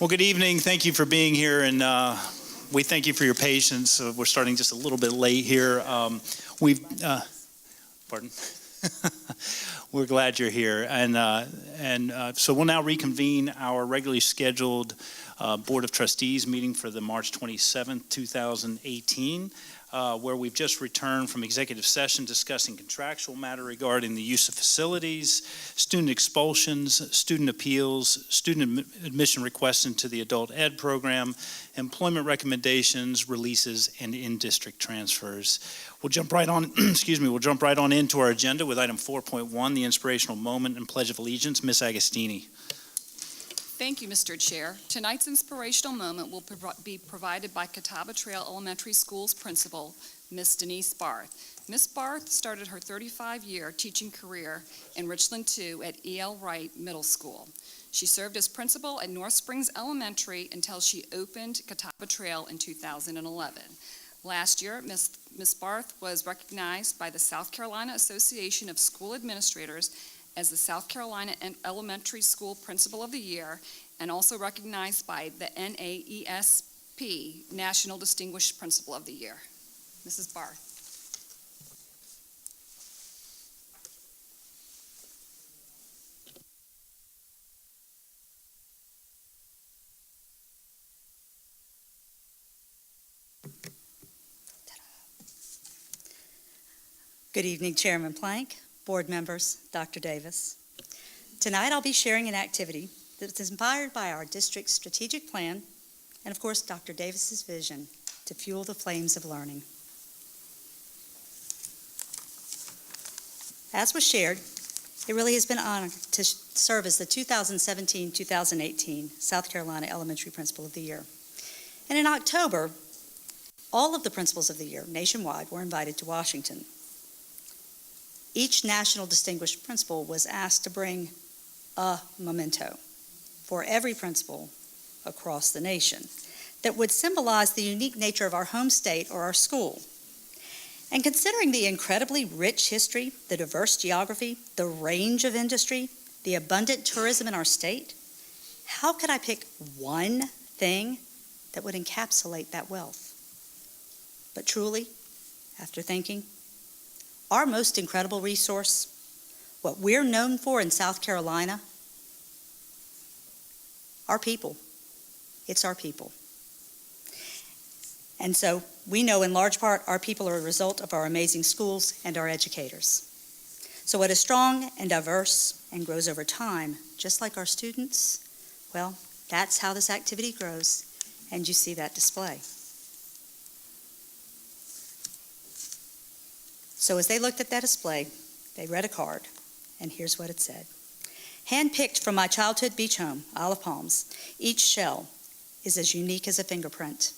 Well, good evening. Thank you for being here, and we thank you for your patience. We're starting just a little bit late here. Pardon? We're glad you're here, and so we'll now reconvene our regularly scheduled Board of Trustees meeting for the March 27th, 2018. Where we've just returned from executive session discussing contractual matter regarding the use of facilities, student expulsions, student appeals, student admission requests into the adult ed program, employment recommendations, releases, and in-district transfers. We'll jump right on, we'll jump right on into our agenda with item 4.1, the inspirational moment and Pledge of Allegiance. Ms. Agostini. Thank you, Mr. Chair. Tonight's inspirational moment will be provided by Catawba Trail Elementary School's principal, Ms. Denise Barth. Ms. Barth started her 35-year teaching career in Richland II at E.L. Wright Middle School. She served as principal at North Springs Elementary until she opened Catawba Trail in 2011. Last year, Ms. Barth was recognized by the South Carolina Association of School Administrators as the South Carolina Elementary School Principal of the Year, and also recognized by the NAESP National Distinguished Principal of the Year. Mrs. Barth. Good evening, Chairman Plank, board members, Dr. Davis. Tonight I'll be sharing an activity that is inspired by our district's strategic plan and, of course, Dr. Davis's vision to fuel the flames of learning. As was shared, it really has been an honor to serve as the 2017-2018 South Carolina Elementary Principal of the Year. And in October, all of the Principals of the Year nationwide were invited to Washington. Each National Distinguished Principal was asked to bring a memento for every principal across the nation that would symbolize the unique nature of our home state or our school. And considering the incredibly rich history, the diverse geography, the range of industry, the abundant tourism in our state, how could I pick one thing that would encapsulate that wealth? But truly, after thinking, our most incredible resource, what we're known for in South Carolina, our people. It's our people. And so we know in large part our people are a result of our amazing schools and our educators. So what is strong and diverse and grows over time, just like our students, well, that's how this activity grows, and you see that display. So as they looked at that display, they read a card, and here's what it said. Handpicked from my childhood beach home, Isle of Palms, each shell is as unique as a fingerprint.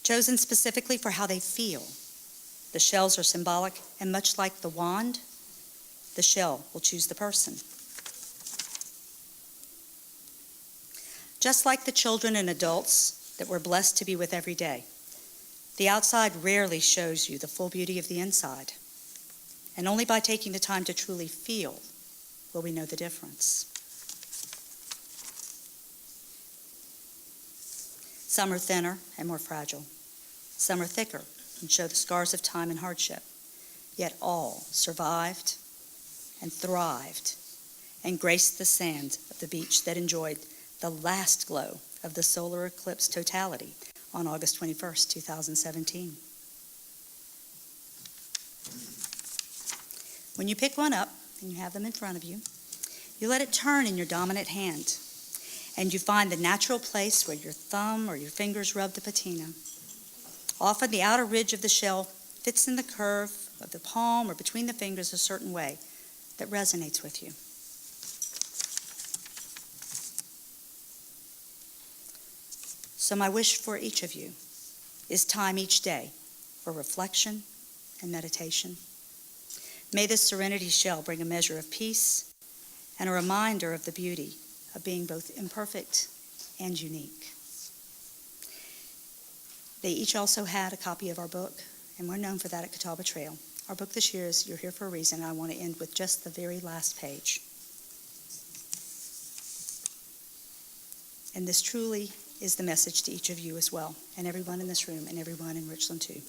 Chosen specifically for how they feel. The shells are symbolic, and much like the wand, the shell will choose the person. Just like the children and adults that we're blessed to be with every day, the outside rarely shows you the full beauty of the inside. And only by taking the time to truly feel will we know the difference. Some are thinner and more fragile. Some are thicker and show the scars of time and hardship. Yet all survived and thrived and graced the sand of the beach that enjoyed the last glow of the solar eclipse totality on August 21st, 2017. When you pick one up and you have them in front of you, you let it turn in your dominant hand, and you find the natural place where your thumb or your fingers rub the patina. Often the outer ridge of the shell fits in the curve of the palm or between the fingers a certain way that resonates with you. So my wish for each of you is time each day for reflection and meditation. May this serenity shell bring a measure of peace and a reminder of the beauty of being both imperfect and unique. They each also had a copy of our book, and we're known for that at Catawba Trail. Our book this year is You're Here for a Reason, and I want to end with just the very last page. And this truly is the message to each of you as well, and everyone in this room, and everyone in Richland too.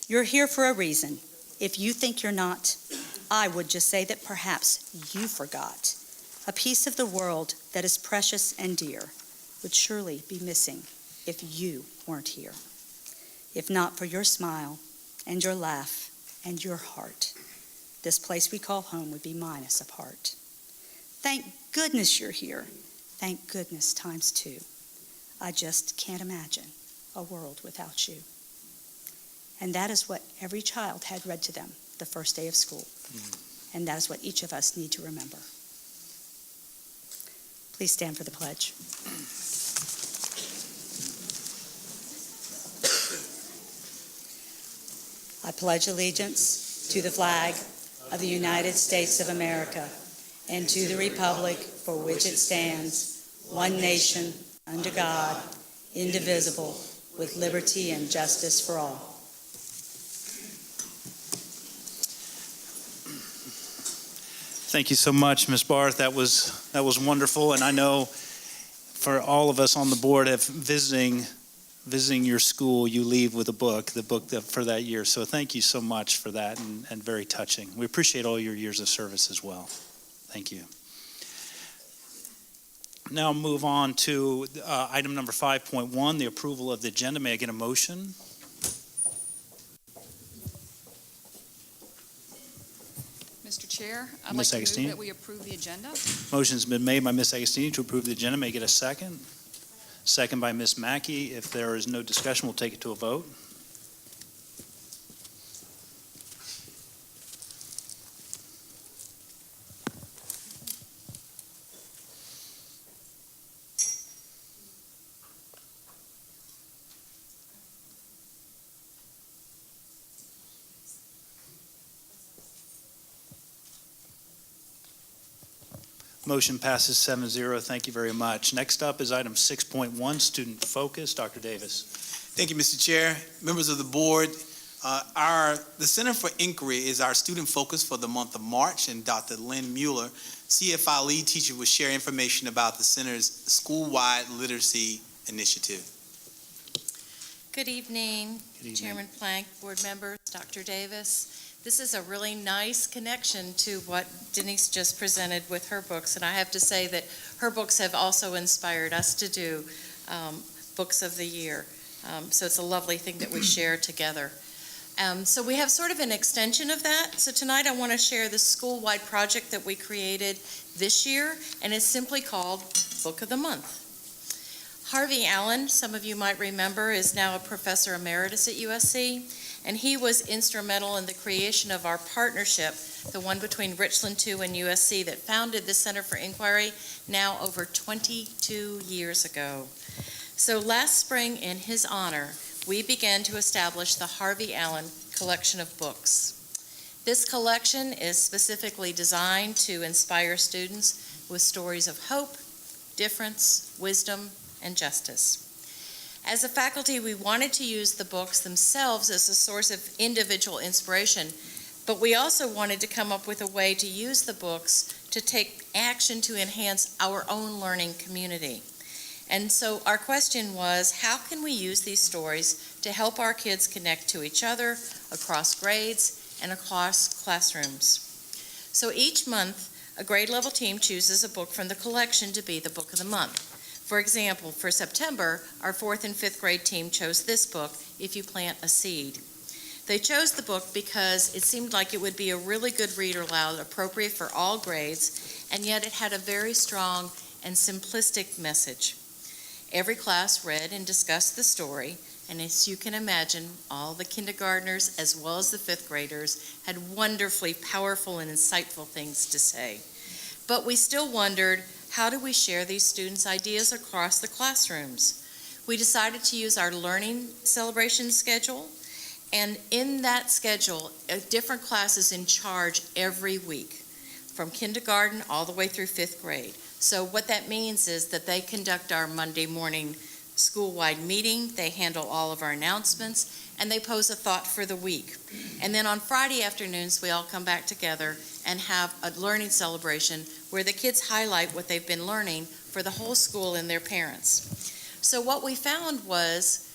You're here for a reason. If you think you're not, I would just say that perhaps you forgot. A piece of the world that is precious and dear would surely be missing if you weren't here. If not for your smile and your laugh and your heart, this place we call home would be minus a part. Thank goodness you're here. Thank goodness times two. I just can't imagine a world without you. And that is what every child had read to them the first day of school. And that is what each of us need to remember. Please stand for the pledge. I pledge allegiance to the flag of the United States of America and to the republic for which it stands, one nation, under God, indivisible, with liberty and justice for all. Thank you so much, Ms. Barth. That was wonderful, and I know for all of us on the board, if visiting your school, you leave with the book for that year. So thank you so much for that, and very touching. We appreciate all your years of service as well. Thank you. Now move on to item number 5.1, the approval of the agenda. May I get a motion? Mr. Chair, I'd like Ms. to move Agostini? that we approve the agenda. Motion's been made by Ms. Agostini to approve the agenda. May I get a second? Second by Ms. Mackey. If there is no discussion, we'll take it to a vote. Motion passes 7-0. Thank you very much. Next up is item 6.1, student focus. Dr. Davis. Thank you, Mr. Chair, members of the board. The Center for Inquiry is our student focus for the month of March, and Dr. Lynn Mueller, CFI lead teacher, will share information about the center's school-wide literacy initiative. Good evening, Good evening. Chairman Plank, board members, Dr. Davis. This is a really nice connection to what Denise just presented with her books, and I have to say that her books have also inspired us to do Books of the Year. So it's a lovely thing that we share together. So we have sort of an extension of that. So tonight I want to share the school-wide project that we created this year, and it's simply called Book of the Month. Harvey Allen, some of you might remember, is now a professor emeritus at USC, and he was instrumental in the creation of our partnership, the one between Richland II and USC that founded the Center for Inquiry now over 22 years ago. So last spring, in his honor, we began to establish the Harvey Allen Collection of Books. This collection is specifically designed to inspire students with stories of hope, difference, wisdom, and justice. As a faculty, we wanted to use the books themselves as a source of individual inspiration, but we also wanted to come up with a way to use the books to take action to enhance our own learning community. And so our question was, how can we use these stories to help our kids connect to each other across grades and across classrooms? So each month, a grade level team chooses a book from the collection to be the book of the month. For example, for September, our 4th and 5th grade team chose this book, If You Plant a Seed. They chose the book because it seemed like it would be a really good read aloud, appropriate for all grades, and yet it had a very strong and simplistic message. Every class read and discussed the story, and as you can imagine, all the kindergartners as well as the 5th graders had wonderfully powerful and insightful things to say. But we still wondered, how do we share these students' ideas across the classrooms? We decided to use our learning celebration schedule, and in that schedule, a different class is in charge every week, from kindergarten all the way through 5th grade. So what that means is that they conduct our Monday morning school-wide meeting, they handle all of our announcements, and they pose a thought for the week. And then on Friday afternoons, we all come back together and have a learning celebration where the kids highlight what they've been learning for the whole school and their parents. So what we found was,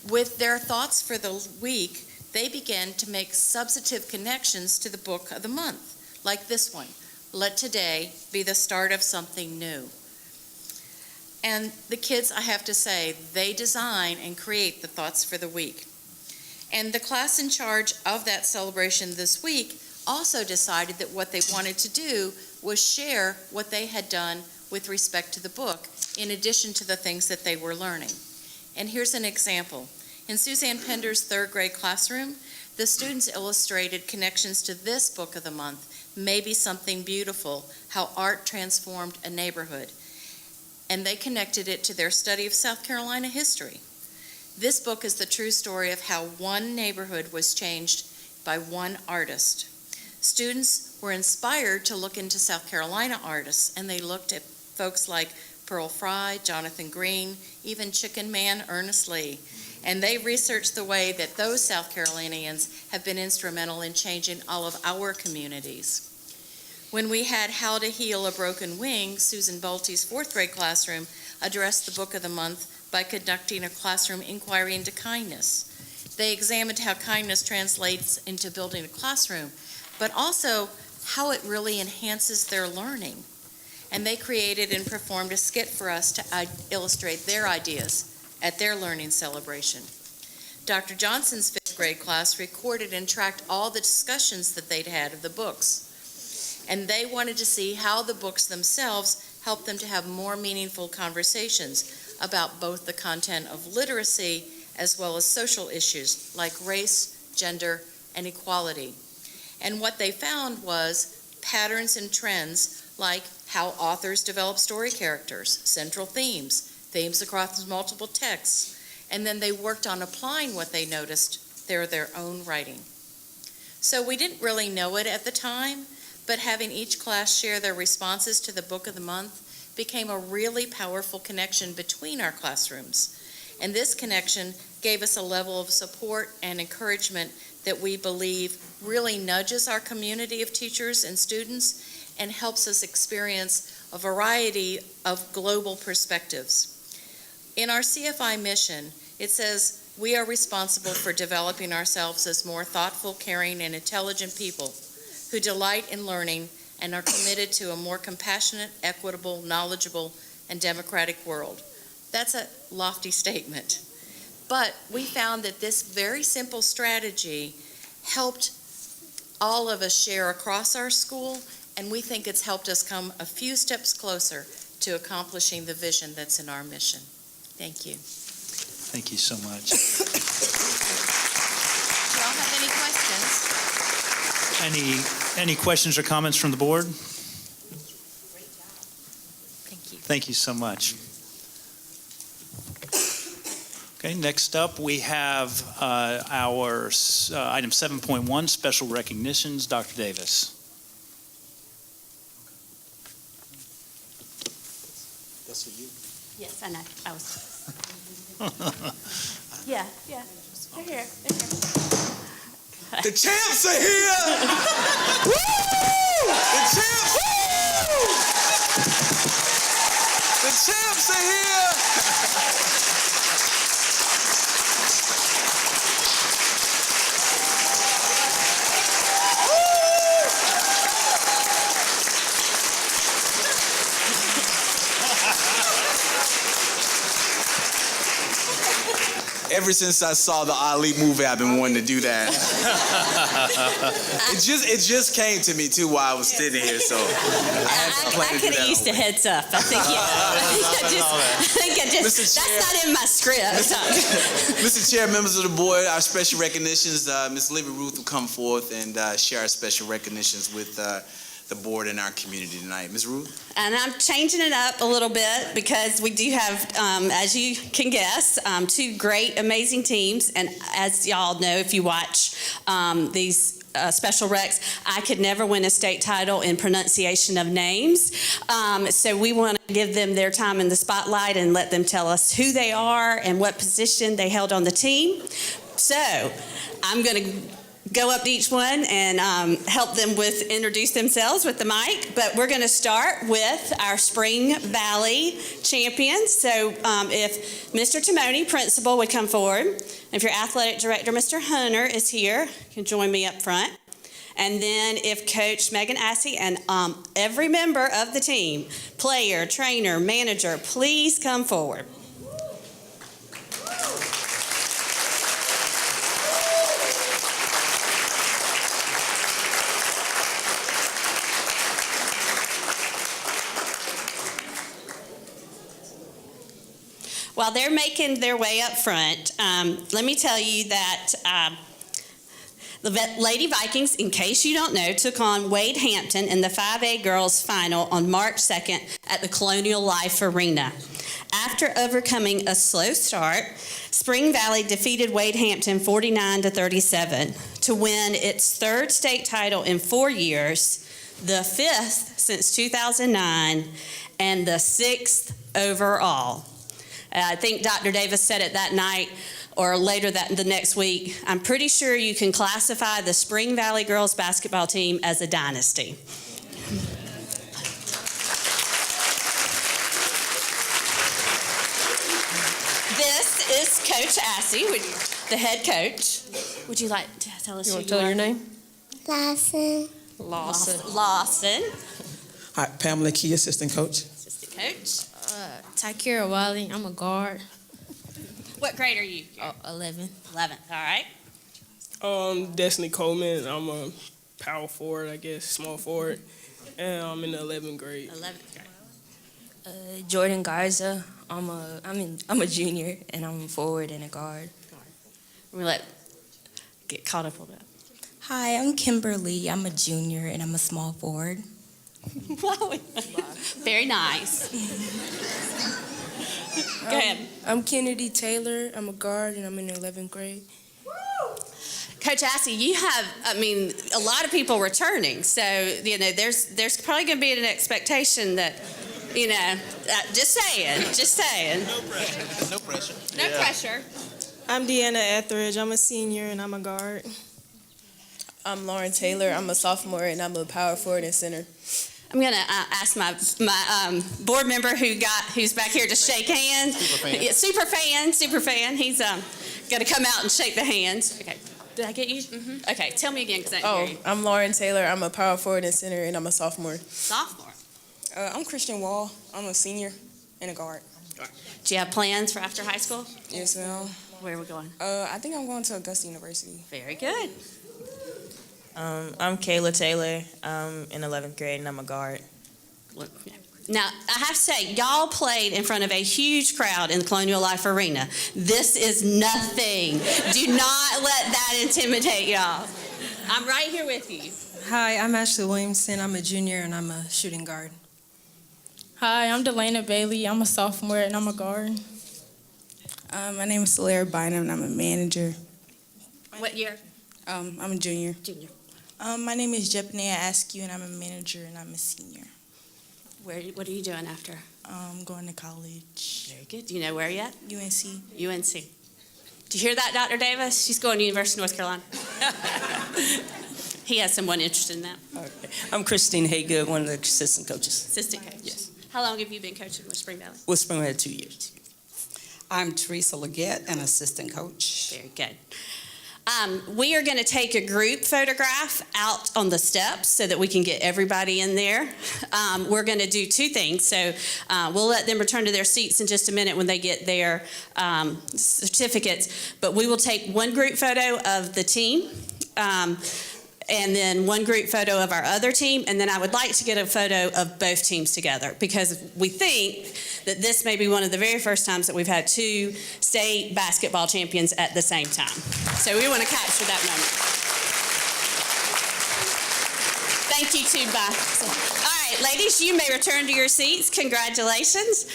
with their thoughts for the week, they began to make substantive connections to the book of the month, like this one, Let Today Be the Start of Something New. And the kids, I have to say, they design and create the thoughts for the week. And the class in charge of that celebration this week also decided that what they wanted to do was share what they had done with respect to the book, in addition to the things that they were learning. And here's an example. In Suzanne Pender's third grade classroom, the students illustrated connections to this book of the month, Maybe Something Beautiful, How Art Transformed a Neighborhood. And they connected it to their study of South Carolina history. This book is the true story of how one neighborhood was changed by one artist. Students were inspired to look into South Carolina artists, and they looked at folks like Pearl Fry, Jonathan Green, even Chicken Man Ernest Lee. And they researched the way that those South Carolinians have been instrumental in changing all of our communities. When we had How to Heal a Broken Wing, Susan Bolte's fourth grade classroom addressed the book of the month by conducting a classroom inquiry into kindness. They examined how kindness translates into building a classroom, but also how it really enhances their learning. And they created and performed a skit for us to illustrate their ideas at their learning celebration. Dr. Johnson's fifth grade class recorded and tracked all the discussions that they'd had of the books. And they wanted to see how the books themselves helped them to have more meaningful conversations about both the content of literacy as well as social issues like race, gender, and equality. And what they found was patterns and trends like how authors develop story characters, central themes across multiple texts, and then they worked on applying what they noticed to their own writing. So we didn't really know it at the time, but having each class share their responses to the book of the month became a really powerful connection between our classrooms. And this connection gave us a level of support and encouragement that we believe really nudges our community of teachers and students and helps us experience a variety of global perspectives. In our CFI mission, it says, we are responsible for developing ourselves as more thoughtful, caring, and intelligent people who delight in learning and are committed to a more compassionate, equitable, knowledgeable, and democratic world. That's a lofty statement. But we found that this very simple strategy helped all of us share across our school, and we think it's helped us come a few steps closer to accomplishing the vision that's in our mission. Thank you. Thank you so much. Do y'all have any questions? Any questions or comments from the board? Thank you. Thank you so much. Okay, next up we have our item 7.1, special recognitions. Dr. Davis. That's for you. Yes, I know. I was. Yeah. They're here. The champs are here! Woo! The champs! Woo! The champs are here! Ever since I saw the Ali movie, I've been wanting to do that. it just came to me too while I was sitting here, so I had to plan I to do could that. have used a heads up. I think Mr. Chair. that's not in my script. Mr. Chair, members of the board, our special recognitions, Ms. Libby Ruth will come forth and share our special recognitions with the board and our community tonight. Ms. Ruth? And I'm changing it up a little bit because we do have, as you can guess, two great, amazing teams. And as y'all know, if you watch these special recs, I could never win a state title in pronunciation of names. So we want to give them their time in the spotlight and let them tell us who they are and what position they held on the team. So I'm going to go up to each one and help them introduce themselves with the mic. But we're going to start with our Spring Valley champions. So if Mr. Timoni, principal, would come forward. If your athletic director, Mr. Hunter, is here, you can join me up front. And then if Coach Megan Assey and every member of the team, player, trainer, manager, please come forward. While they're making their way up front, let me tell you that the Lady Vikings, in case you don't know, took on Wade Hampton in the 5A girls final on March 2nd at the Colonial Life Arena. After overcoming a slow start, Spring Valley defeated Wade Hampton 49-37 to win its third state title in 4 years, the fifth since 2009, and the sixth overall. I think Dr. Davis said it that night or later the next week. I'm pretty sure you can classify the Spring Valley girls basketball team as a dynasty. This is Coach Assey, the head coach. Would you like to tell us You who want you to tell are? your name? Lawson. Lawson, Hi, Pamela Key, assistant coach. assistant coach. Takira Wiley. I'm a guard. What grade are you? 11. 11th, all right. Destiny Coleman. I'm a power forward, I guess, small forward, and I'm in the 11th grade. 11th grade. Jordan Garza. I'm a junior and I'm a forward and a guard. We're going to get caught up on that. Hi, I'm Kimberly. I'm a junior and I'm a small forward. Very nice. Go ahead. I'm Kennedy Taylor. I'm a guard, and I'm in the 11th grade. Coach Assey, you have, a lot of people returning. So, there's probably going to be an expectation that, just saying. No pressure. No pressure. No pressure. I'm Deanna Etheridge. I'm a senior, and I'm a guard. I'm Lauren Taylor. I'm a sophomore, and I'm a power forward and center. I'm going to ask my board member who's back here to shake hands. Super fan. He's going to come out and shake the hands. Okay. Did I get you? Mm-hmm. Okay. Tell me again because I didn't hear you. I'm Lauren Taylor. I'm a power forward and center, and I'm a sophomore. Sophomore. I'm Christian Wall. I'm a senior and a guard. Do you have plans for after high school? Yes, ma'am. Where are we going? I think I'm going to Augusta University. Very good. I'm Kayla Taylor. I'm in 11th grade and I'm a guard. Now, I have to say, y'all played in front of a huge crowd in the Colonial Life Arena. This is nothing. Do not let that intimidate y'all. I'm right here with you. Hi, I'm Ashley Williamson. I'm a junior and I'm a shooting guard. Hi, I'm Delana Bailey. I'm a sophomore, and I'm a guard. My name is Solara Bynum, and I'm a manager. What year? I'm a junior. Junior. My name is Jepnea Askew, and I'm a manager, and I'm a senior. What are you doing after? I'm going to college. Very good. Do you know where yet? UNC. UNC. Did you hear that, Dr. Davis? She's going to University of North Carolina. He has someone interested in that. Okay. I'm Christine Haygood, one of the assistant coaches. Assistant coach. Yes. How long have you been coaching with Spring Valley? With Spring Valley, 2 years. I'm Teresa Leggett, an assistant coach. Very good. We are going to take a group photograph out on the steps so that we can get everybody in there. We're going to do two things. So we'll let them return to their seats in just a minute when they get their certificates. But we will take one group photo of the team and then one group photo of our other team. And then I would like to get a photo of both teams together because we think that this may be one of the very first times that we've had two state basketball champions at the same time. So we want to capture that moment. Thank you, Tuba. All right, ladies, you may return to your seats. Congratulations.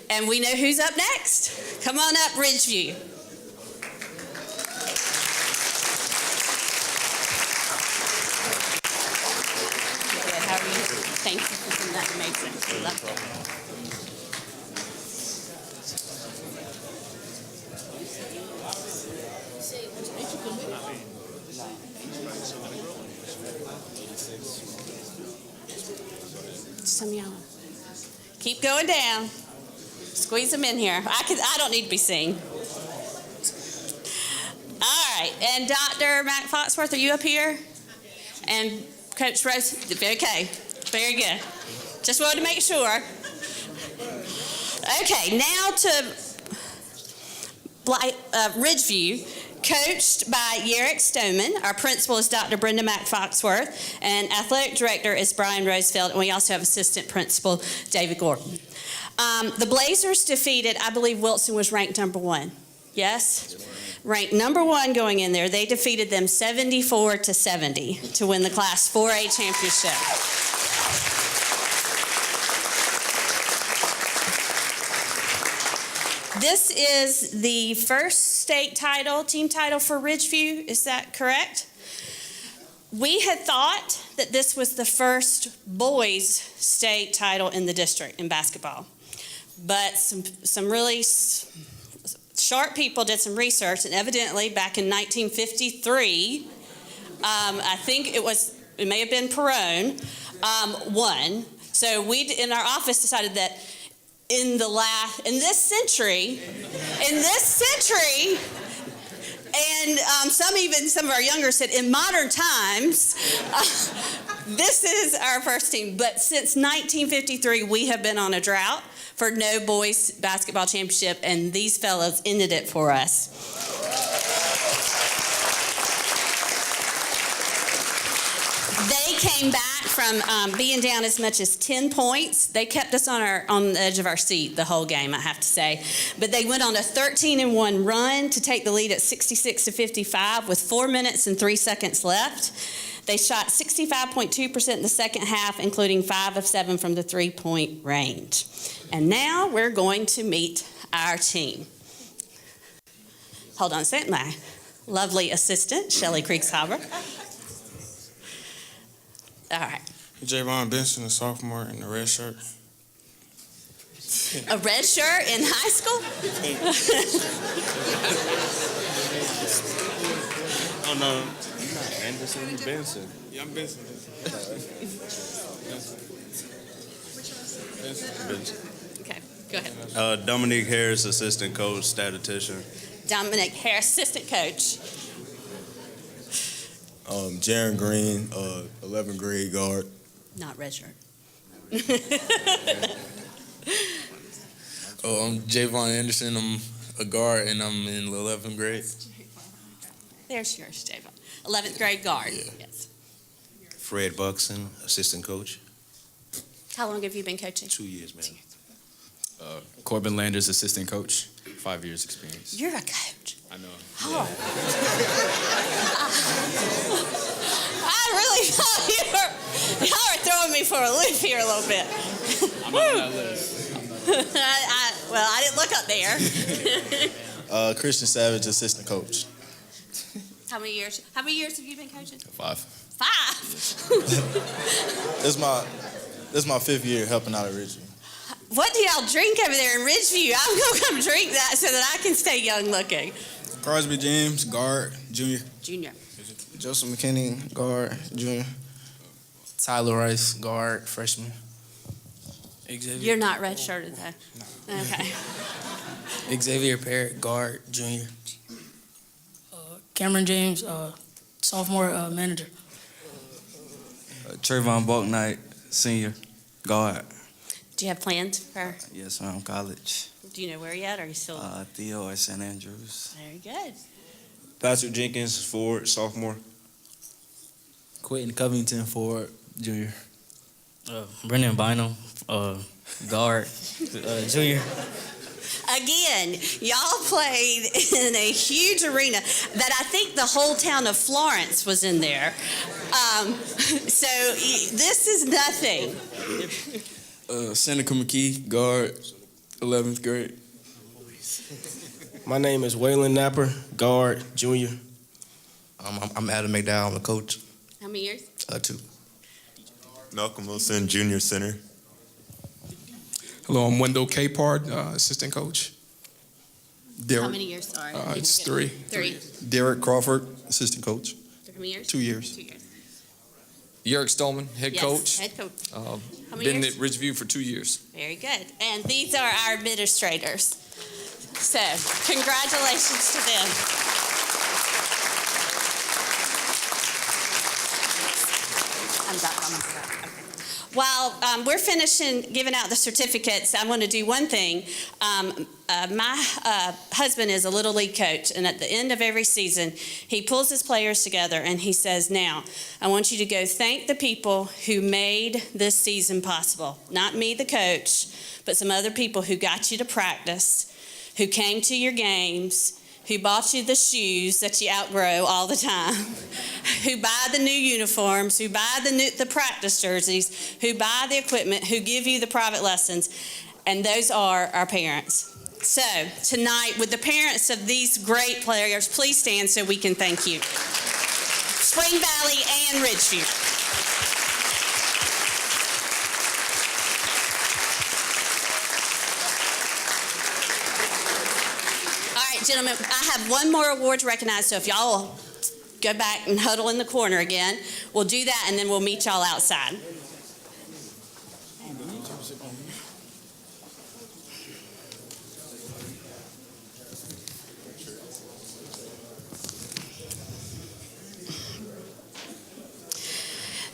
And we know who's up next. Come on up, Ridgeview. How are you? Thank you for doing that. Amazing. Love that. Some of y'all. Keep going down. Squeeze them in here. I don't need to be seen. All right, and Dr. Mac Foxworth, are you up here? And Coach Rose, okay, very good. Just wanted to make sure. Okay, now to Ridgeview, coached by Yerrick Stoneman. Our principal is Dr. Brenda Mac Foxworth, and athletic director is Brian Rosefeld, and we also have assistant principal David Gordon. The Blazers defeated, I believe Wilson was ranked number 1. Yes? Ranked number 1 going in there. They defeated them 74-70 to win the Class 4A championship. This is the first state title, team title for Ridgeview. Is that correct? We had thought that this was the first boys state title in the district in basketball. But some really sharp people did some research, and evidently back in 1953, I think it may have been Perone, won. So we in our office decided that in this century, and some of our younger said in modern times, this is our first team. But since 1953, we have been on a drought for no boys basketball championship, and these fellows ended it for us. They came back from being down as much as 10 points. They kept us on the edge of our seat the whole game, I have to say. But they went on a 13-1 run to take the lead at 66-55 with 4 minutes and 3 seconds left. They shot 65.2% in the second half, including 5 of 7 from the three-point range. And now we're going to meet our team. Hold on a second, my lovely assistant, Shelly Kriegshaber. All right. Javon Benson, a sophomore in the red shirt. A red shirt in high school? Oh, no. Anderson Benson. Yeah, I'm Benson. Benson. Okay, go ahead. Dominique Harris, assistant coach, statistician. Dominic Harris, assistant coach. Jaron Green, 11th grade guard. Not red shirt. I'm Javon Anderson. I'm a guard, and I'm in 11th grade. There's yours, Javon. 11th grade guard. Yeah. Yes. Fred Buxton, assistant coach. How long have you been coaching? 2 years, man. Corbin Landers, assistant coach. 5 years experience. You're a coach. I know. Oh. I really thought y'all are throwing me for a loop here a little bit. I'm on that list. I didn't look up there. Christian Savage, assistant coach. How many years have you been coaching? 5. 5? This is my 5th year helping out at Ridgeview. What do y'all drink over there in Ridgeview? I'm going to come drink that so that I can stay young looking. Crosby James, guard, junior. Junior. Joseph McKinney, guard, junior. Tyler Rice, guard, freshman. Xavier. You're not redshirted though. No. Okay. Xavier Parrott, guard, junior. Cameron James, sophomore manager. Trayvon Balknight, senior, guard. Do you have plans for? Yes, ma'am, college. Do you know where yet? Or are you still? Theo at St. Andrews. Very good. Patrick Jenkins, forward, sophomore. Quentin Covington, forward, junior. Brendan Bynum, guard, junior. Again, y'all played in a huge arena that I think the whole town of Florence was in there. So this is nothing. Seneca McKee, guard, 11th grade. My name is Waylon Napper, guard, junior. I'm Adam McDowell, I'm the coach. How many years? 2. Malcolm Wilson, junior center. Hello, I'm Wendell Capard, assistant coach. How many years? Sorry. It's 3. 3. Derek Crawford, assistant coach. How many years? 2 years. 2 years. Jörg Stolman, head Yes, coach. head coach. How many Been years? at Ridgeview for 2 years. Very good. And these are our administrators. So, congratulations to them. While we're finishing giving out the certificates, I want to do one thing. My husband is a Little League coach, and at the end of every season, he pulls his players together and he says, now, I want you to go thank the people who made this season possible. Not me, the coach, but some other people who got you to practice, who came to your games, who bought you the shoes that you outgrow all the time, who buy the new uniforms, who buy the practice jerseys, who buy the equipment, who give you the private lessons, and those are our parents. So tonight, with the parents of these great players, please stand so we can thank you. Spring Valley and Ridgeview. Gentlemen, I have one more award to recognize, so if y'all will go back and huddle in the corner again, we'll do that and then we'll meet y'all outside.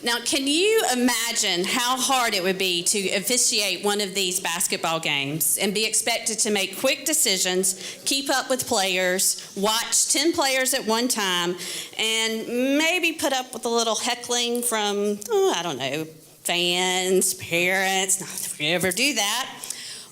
Now, can you imagine how hard it would be to officiate one of these basketball games and be expected to make quick decisions, keep up with players, watch 10 players at one time, and maybe put up with a little heckling from, I don't know, fans, parents? Not that we ever do that.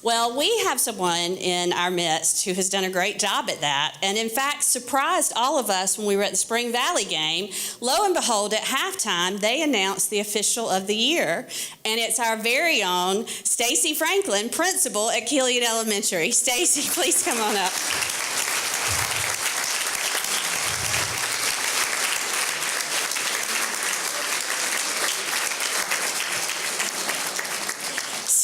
Well, we have someone in our midst who has done a great job at that, and in fact surprised all of us when we were at the Spring Valley game. Lo and behold, at halftime, they announced the official of the year, and it's our very own Stacy Franklin, principal at Killian Elementary. Stacy, please come on up.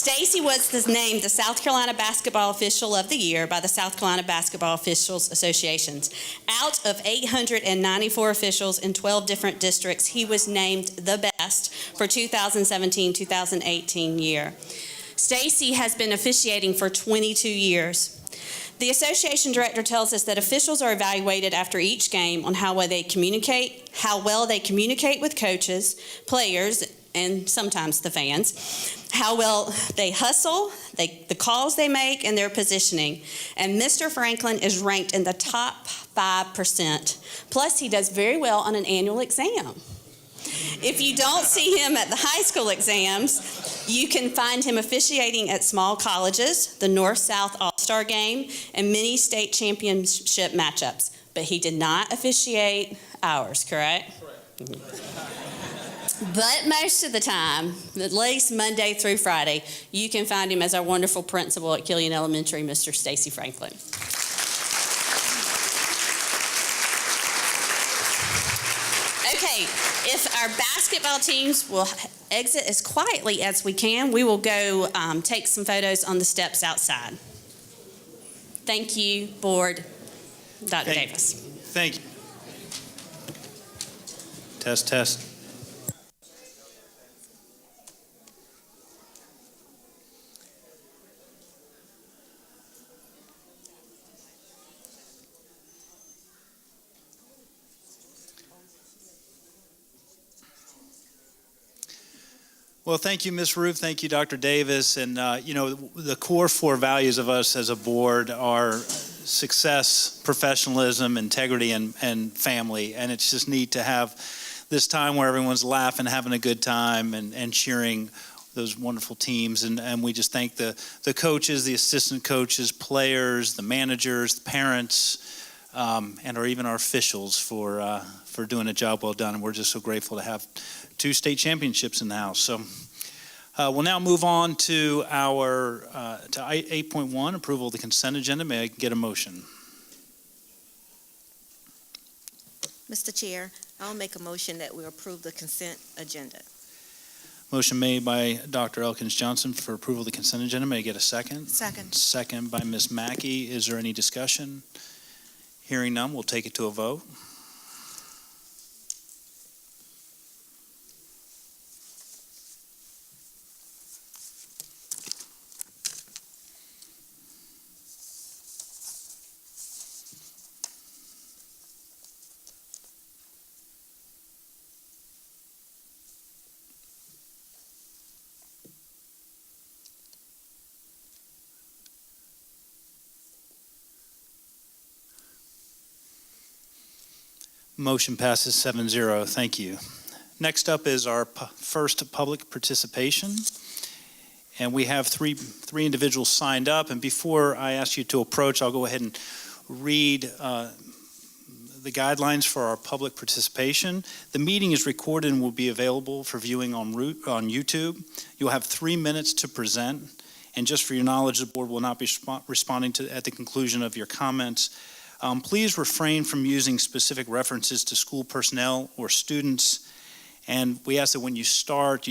Stacy was named the South Carolina Basketball Official of the Year by the South Carolina Basketball Officials Associations. Out of 894 officials in 12 different districts, he was named the best for 2017-2018 year. Stacy has been officiating for 22 years. The association director tells us that officials are evaluated after each game on how well they communicate with coaches, players, and sometimes the fans, how well they hustle, the calls they make, and their positioning. And Mr. Franklin is ranked in the top 5%. Plus, he does very well on an annual exam. If you don't see him at the high school exams, you can find him officiating at small colleges, the North-South All-Star Game, and many state championship matchups. But he did not officiate ours, correct? Correct. But most of the time, at least Monday through Friday, you can find him as our wonderful principal at Killian Elementary, Mr. Stacy Franklin. Okay, if our basketball teams will exit as quietly as we can, we will go take some photos on the steps outside. Thank you, Board. Dr. Davis. Thank you. Test, test. Well, thank you, Ms. Ruth. Thank you, Dr. Davis. And, the core four values of us as a board are success, professionalism, integrity, and family. And it's just neat to have this time where everyone's laughing, having a good time, and cheering those wonderful teams. And we just thank the coaches, the assistant coaches, players, the managers, the parents, and even our officials for doing a job well done. And we're just so grateful to have 2 state championships in the house. So we'll now move on to our to 8.1, approval of the consent agenda. May I get a motion? Mr. Chair, I'll make a motion that we approve the consent agenda. Motion made by Dr. Elkins Johnson for approval of the consent agenda. May I get a second? Second. Second by Ms. Mackey. Is there any discussion? Hearing none, we'll take it to a vote. Motion passes 7-0. Thank you. Next up is our first public participation. And we have three individuals signed up. And before I ask you to approach, I'll go ahead and read the guidelines for our public participation. The meeting is recorded and will be available for viewing on YouTube. You'll have 3 minutes to present. And just for your knowledge, the board will not be responding at the conclusion of your comments. Please refrain from using specific references to school personnel or students. And we ask that when you start,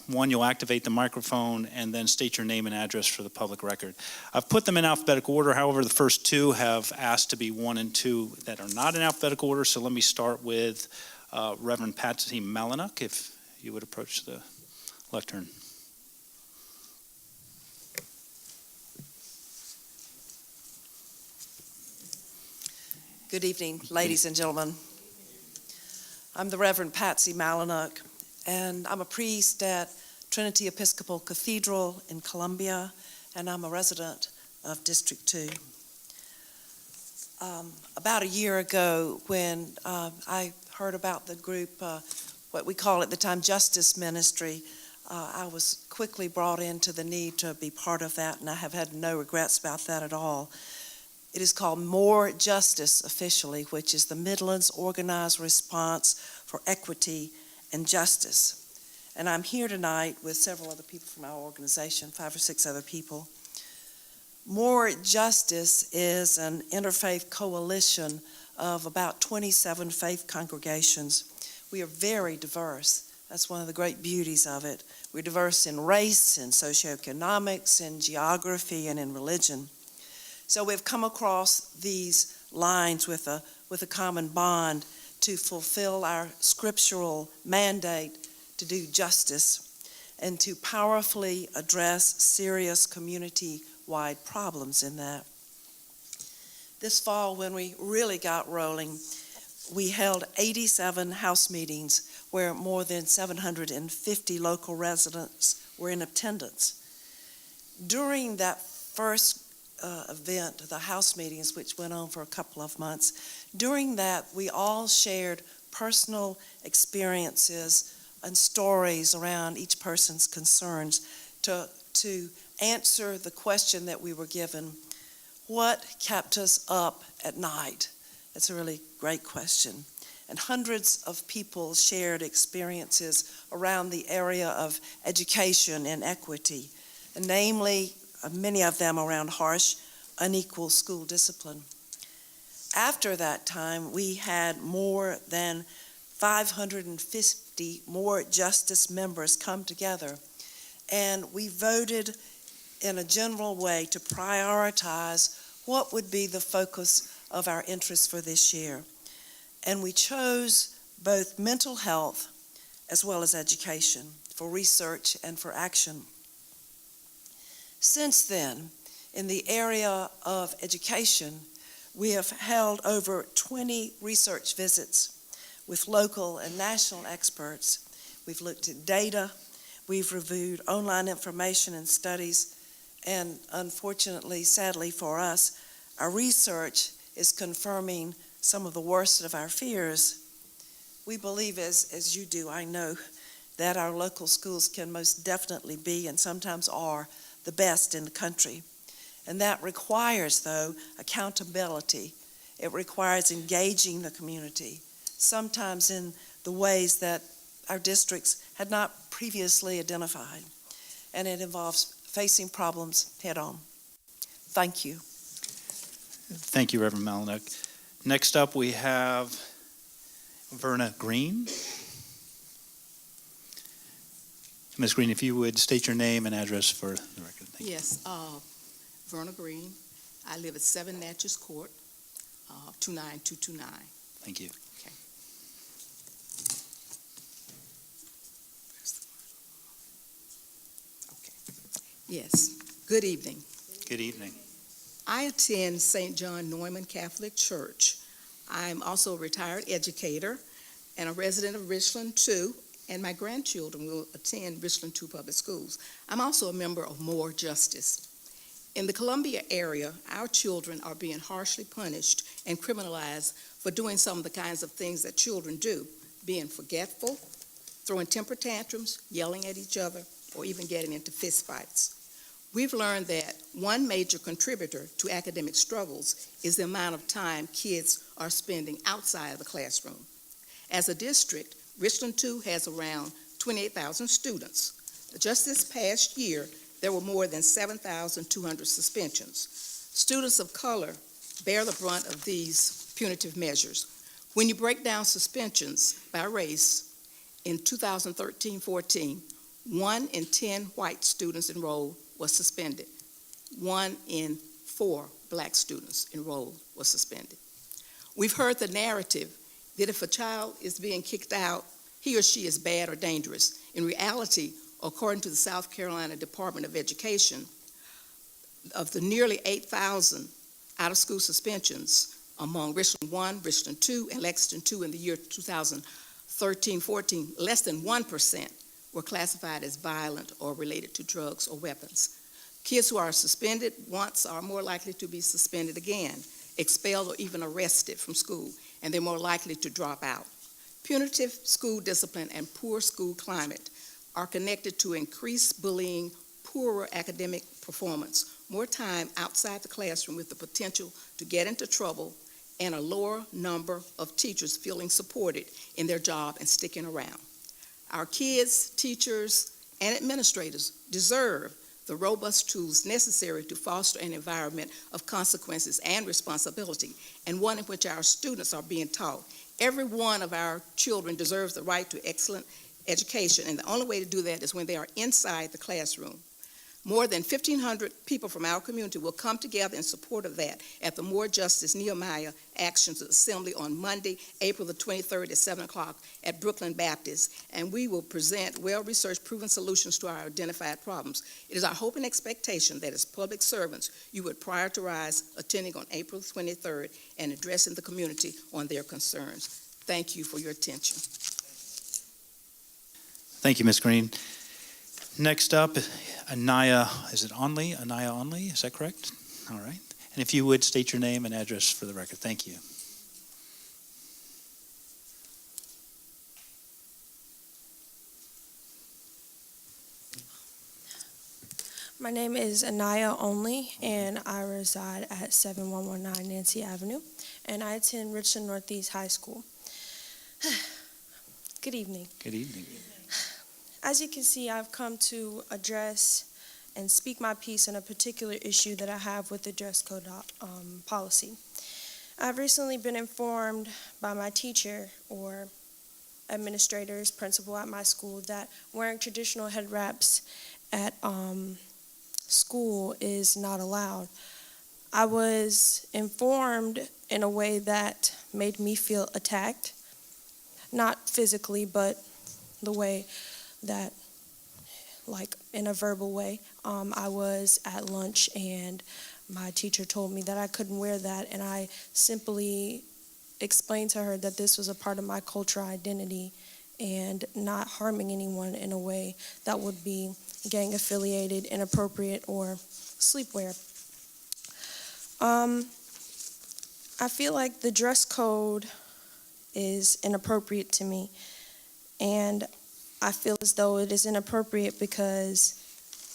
one, you'll activate the microphone and then state your name and address for the public record. I've put them in alphabetical order. However, the first two have asked to be 1 and 2 that are not in alphabetical order. So let me start with Reverend Patsy Malinuk, if you would approach the lectern. Good evening, ladies and gentlemen. I'm the Reverend Patsy Malinuk, and I'm a priest at Trinity Episcopal Cathedral in Columbia, and I'm a resident of District 2. About a year ago, when I heard about the group, what we call at the time Justice Ministry, I was quickly brought into the need to be part of that, and I have had no regrets about that at all. It is called More Justice officially, which is the Midlands Organized Response for Equity and Justice. And I'm here tonight with several other people from our organization, 5 or 6 other people. More Justice is an interfaith coalition of about 27 faith congregations. We are very diverse. That's one of the great beauties of it. We're diverse in race, in socioeconomics, in geography, and in religion. So we've come across these lines with a common bond to fulfill our scriptural mandate to do justice and to powerfully address serious community-wide problems in that. This fall, when we really got rolling, we held 87 house meetings where more than 750 local residents were in attendance. During that first event, the house meetings, which went on for a couple of months. During that, we all shared personal experiences and stories around each person's concerns to answer the question that we were given, what kept us up at night? It's a really great question. And hundreds of people shared experiences around the area of education and equity, and namely, many of them around harsh, unequal school discipline. After that time, we had more than 550 more justice members come together, and we voted in a general way to prioritize what would be the focus of our interests for this year. And we chose both mental health as well as education for research and for action. Since then, in the area of education, we have held over 20 research visits with local and national experts. We've looked at data, we've reviewed online information and studies, and unfortunately, sadly for us, our research is confirming some of the worst of our fears. We believe, as you do, I know, that our local schools can most definitely be, and sometimes are, the best in the country. And that requires, though, accountability. It requires engaging the community, sometimes in the ways that our districts had not previously identified. And it involves facing problems head on. Thank you. Thank you, Reverend Malinuk. Next up, we have Verna Green. Ms. Green, if you would state your name and address for the record. Thank you. Yes, Verna Green. I live at 7 Natchez Court, 29229. Thank you. Okay. Yes, good evening. Good evening. I attend St. John Neumann Catholic Church. I'm also a retired educator and a resident of Richland 2, and my grandchildren will attend Richland 2 Public Schools. I'm also a member of More Justice. In the Columbia area, our children are being harshly punished and criminalized for doing some of the kinds of things that children do, being forgetful, throwing temper tantrums, yelling at each other, or even getting into fistfights. We've learned that one major contributor to academic struggles is the amount of time kids are spending outside of the classroom. As a district, Richland 2 has around 28,000 students. Just this past year, there were more than 7,200 suspensions. Students of color bear the brunt of these punitive measures. When you break down suspensions by race, in 2013-14, 1 in 10 white students enrolled was suspended. 1 in 4 black students enrolled was suspended. We've heard the narrative that if a child is being kicked out, he or she is bad or dangerous. In reality, according to the South Carolina Department of Education, of the nearly 8,000 out-of-school suspensions among Richland 1, Richland 2, and Lexington 2 in the year 2013-14, less than 1% were classified as violent or related to drugs or weapons. Kids who are suspended once are more likely to be suspended again, expelled, or even arrested from school, and they're more likely to drop out. Punitive school discipline and poor school climate are connected to increased bullying, poorer academic performance, more time outside the classroom with the potential to get into trouble, and a lower number of teachers feeling supported in their job and sticking around. Our kids, teachers, and administrators deserve the robust tools necessary to foster an environment of consequences and responsibility, and one in which our students are being taught. Every one of our children deserves the right to excellent education, and the only way to do that is when they are inside the classroom. More than 1,500 people from our community will come together in support of that at the More Justice Nehemiah Actions Assembly on Monday, April the 23rd at 7 o'clock at Brooklyn Baptist, and we will present well-researched, proven solutions to our identified problems. It is our hope and expectation that as public servants, you would prioritize attending on April 23rd and addressing the community on their concerns. Thank you for your attention. Thank you, Ms. Green. Next up, Anaya, is it Onley? Anaya Onley, is that correct? All right. And if you would state your name and address for the record. Thank you. My name is Anaya Only, and I reside at 7119 Nancy Avenue, and I attend Richland Northeast High School. Good evening. Good evening. As you can see, I've come to address and speak my piece on a particular issue that I have with the dress code policy. I've recently been informed by my teacher or administrators, principal at my school, that wearing traditional head wraps at school is not allowed. I was informed in a way that made me feel attacked, not physically, but the way that, like in a verbal way. I was at lunch and my teacher told me that I couldn't wear that, and I simply explained to her that this was a part of my cultural identity and not harming anyone in a way that would be gang affiliated, inappropriate, or sleepwear. I feel like the dress code is inappropriate to me, and I feel as though it is inappropriate because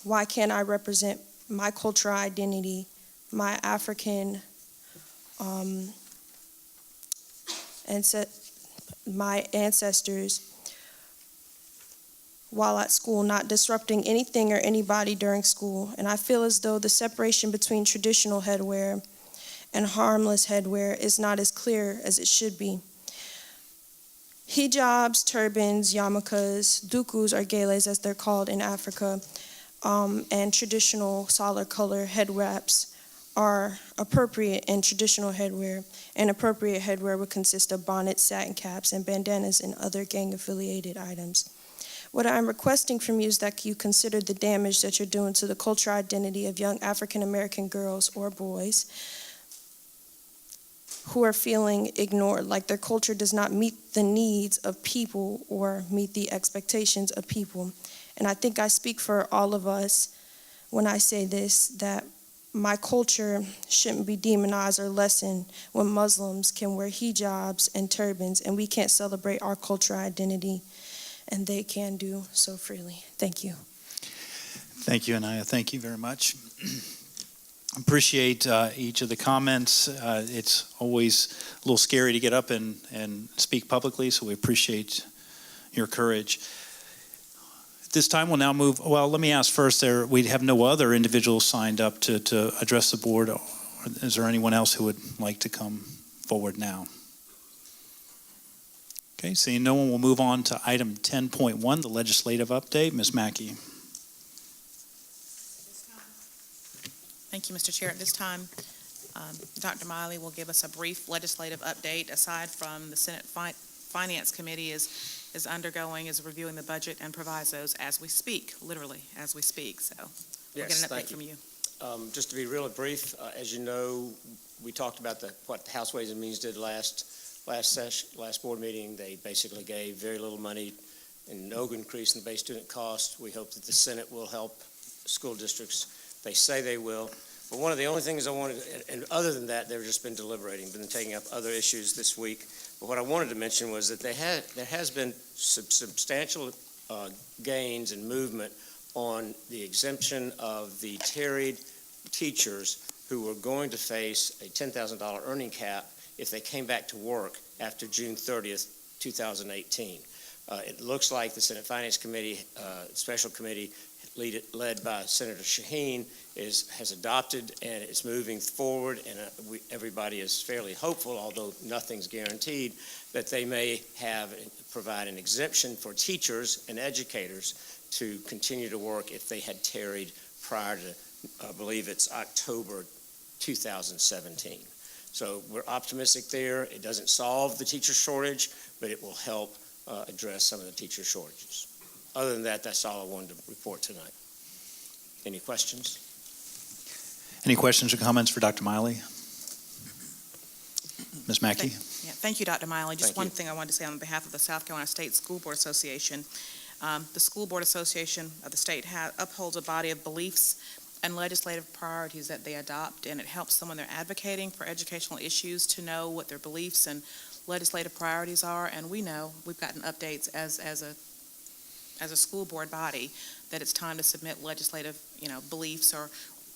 why can't I represent my cultural identity, my African, my ancestors, while at school, not disrupting anything or anybody during school. And I feel as though the separation between traditional headwear and harmless headwear is not as clear as it should be. Hijabs, turbans, yarmulkes, dukus, or geles as they're called in Africa, and traditional solid color head wraps are appropriate in traditional headwear, and appropriate headwear would consist of bonnets, satin caps, and bandanas and other gang-affiliated items. What I'm requesting from you is that you consider the damage that you're doing to the cultural identity of young African-American girls or boys who are feeling ignored, like their culture does not meet the needs of people or meet the expectations of people. And I think I speak for all of us when I say this, that my culture shouldn't be demonized or lessened when Muslims can wear hijabs and turbans, and we can't celebrate our cultural identity, and they can do so freely. Thank you. Thank you, Anaya. Thank you very much. Appreciate each of the comments. It's always a little scary to get up and speak publicly, so we appreciate your courage. At this time, we'll now move. Well, let me ask first. We have no other individuals signed up to address the board. Is there anyone else who would like to come forward now? Okay, seeing no one, we'll move on to item 10.1, the legislative update. Ms. Mackey. Thank you, Mr. Chair. At this time, Dr. Miley will give us a brief legislative update. Aside from the Senate Finance Committee is reviewing the budget and provisos as we speak, literally as we speak. So we'll get an update from you. Just to be really brief, as you know, we talked about what the House Ways and Means did last board meeting. They basically gave very little money and no increase in the base student cost. We hope that the Senate will help school districts. They say they will. But one of the only things I wanted, and other than that, they've just been deliberating, been taking up other issues this week. But what I wanted to mention was that there has been substantial gains and movement on the exemption of the tarried teachers who were going to face a $10,000 earning cap if they came back to work after June 30th, 2018. It looks like the Senate Finance Committee, Special Committee, led by Senator Shaheen, has adopted and is moving forward, and everybody is fairly hopeful, although nothing's guaranteed, that they may provide an exemption for teachers and educators to continue to work if they had tarried prior to, I believe it's October 2017. So we're optimistic there. It doesn't solve the teacher shortage, but it will help address some of the teacher shortages. Other than that, that's all I wanted to report tonight. Any questions? Any questions or comments for Dr. Miley? Ms. Mackey? Thank you, Dr. Miley. Just one thing I wanted to say on behalf of the South Carolina State School Board Association. The School Board Association of the state upholds a body of beliefs and legislative priorities that they adopt, and it helps them when they're advocating for educational issues to know what their beliefs and legislative priorities are. And we know, we've gotten updates as a school board body, that it's time to submit legislative, beliefs or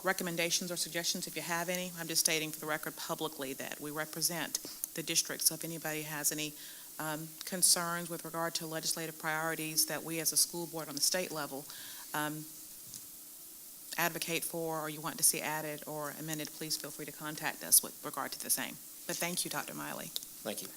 recommendations or suggestions if you have any. I'm just stating for the record publicly that we represent the district, so if anybody has any concerns with regard to legislative priorities that we as a school board on the state level advocate for, or you want to see added or amended, please feel free to contact us with regard to the same. But thank you, Dr. Miley. Thank you.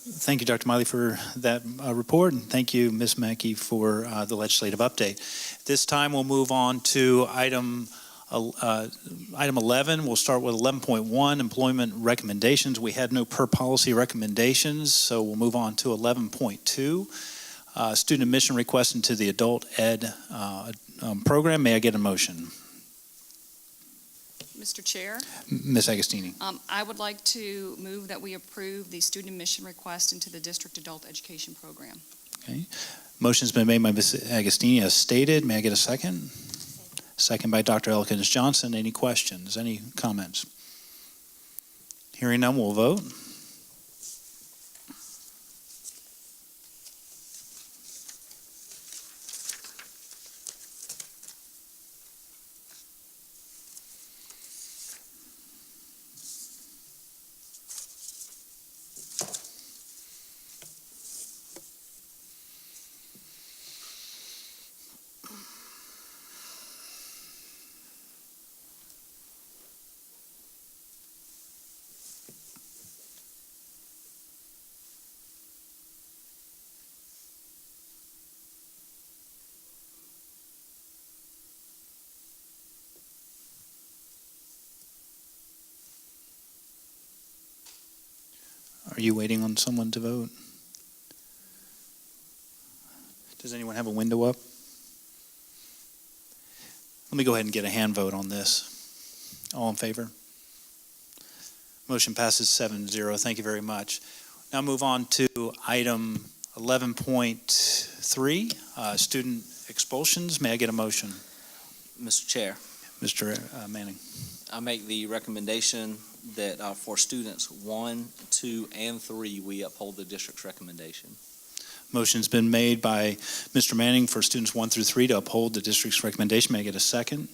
Thank you, Dr. Miley, for that report, and thank you, Ms. Mackey, for the legislative update. This time, we'll move on to item 11. We'll start with 11.1, employment recommendations. We had no per policy recommendations, so we'll move on to 11.2, student admission request into the adult ed program. May I get a motion? Mr. Chair, Ms. Agostini. I would like to move that we approve the student admission request into the district adult education program. Okay. Motion's been made by Ms. Agostini as stated. May I get a second? Second by Dr. Elkins Johnson. Any questions? Any comments? Hearing none, we'll vote. Are you waiting on someone to vote? Does anyone have a window up? Let me go ahead and get a hand vote on this. All in favor? Motion passes 7-0. Thank you very much. Now move on to item 11.3, student expulsions. May I get a motion? Mr. Chair. Mr. Manning. I make the recommendation that for students 1, 2, and 3, we uphold the district's recommendation. Motion's been made by Mr. Manning for students 1 through 3 to uphold the district's recommendation. May I get a second?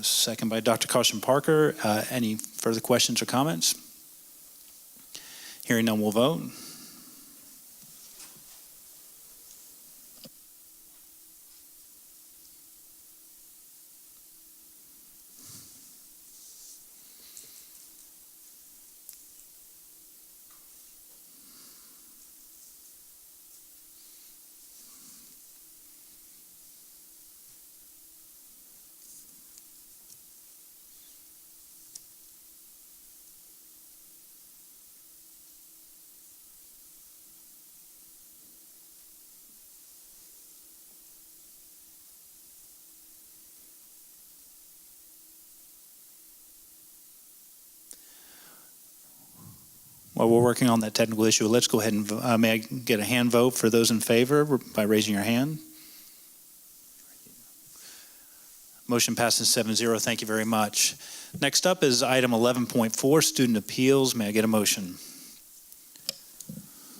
Second by Dr. Caution Parker. Any further questions or comments? Hearing none, we'll vote. While we're working on that technical issue, let's go ahead and may I get a hand vote for those in favor by raising your hand? Motion passes 7-0. Thank you very much. Next up is item 11.4, student appeals. May I get a motion?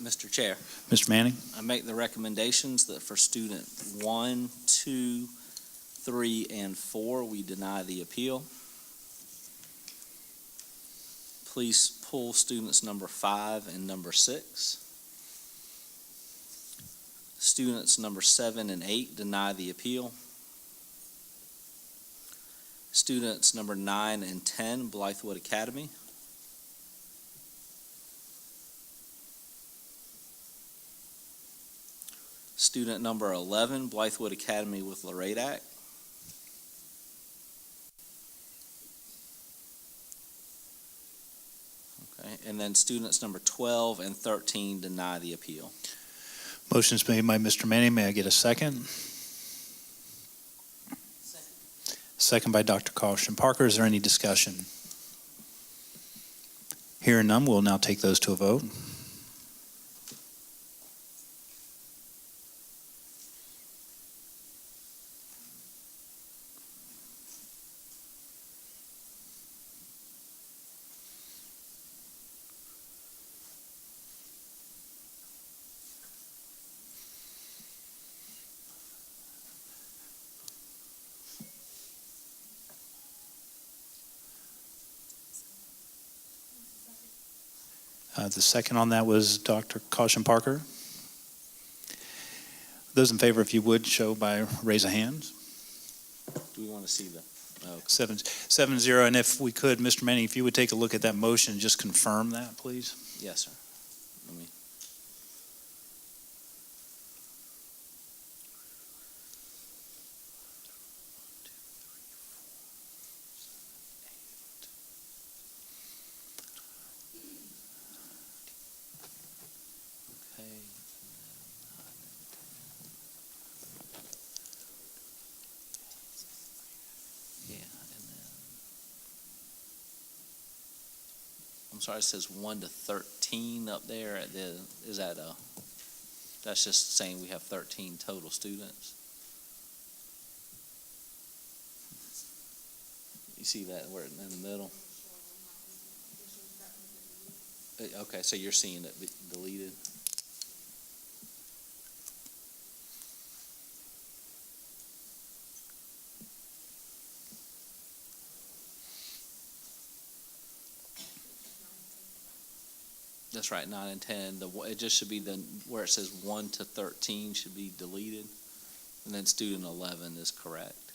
Mr. Chair, Mr. Manning? I make the recommendations that for student 1, 2, 3, and 4, we deny the appeal. Please pull students number 5 and number 6. Students number 7 and 8 deny the appeal. Students number 9 and 10, Blythewood Academy. Student number 11, Blythewood Academy with Loredak. Okay, and then students number 12 and 13 deny the appeal. Motion's made by Mr. Manning. May I get a second? Second by Dr. Caution Parker. Is there any discussion? Hearing none, we'll now take those to a vote. The second on that was Dr. Caution Parker. Those in favor, if you would, show by raise of hands. Do we want to see the? Oh. 7-0, and if we could, Mr. Manning, if you would take a look at that motion, just confirm that, please. Yes, sir. Let me. I'm sorry, it says 1 to 13 up there. Is that that's just saying we have 13 total students? You see that where in the middle? Okay, so you're seeing it deleted? That's right, 9 and 10. It just should be where it says 1 to 13 should be deleted, and then student 11 is correct.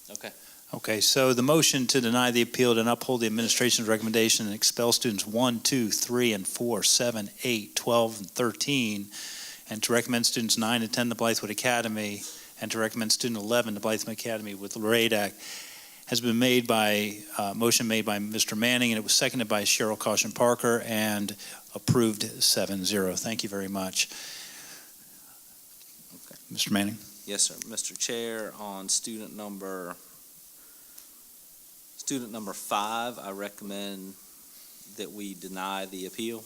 Okay. Okay, so the motion to deny the appeal and uphold the administration's recommendation and expel students 1, 2, 3, and 4, 7, 8, 12, and 13, and to recommend students 9 and 10 to Blythewood Academy, and to recommend student 11 to Blythewood Academy with Loredak has been made by, motion made by Mr. Manning, and it was seconded by Cheryl Caution Parker and approved 7-0. Thank you very much. Okay. Mr. Manning? Yes, sir. Mr. Chair, on student number 5, I recommend that we deny the appeal.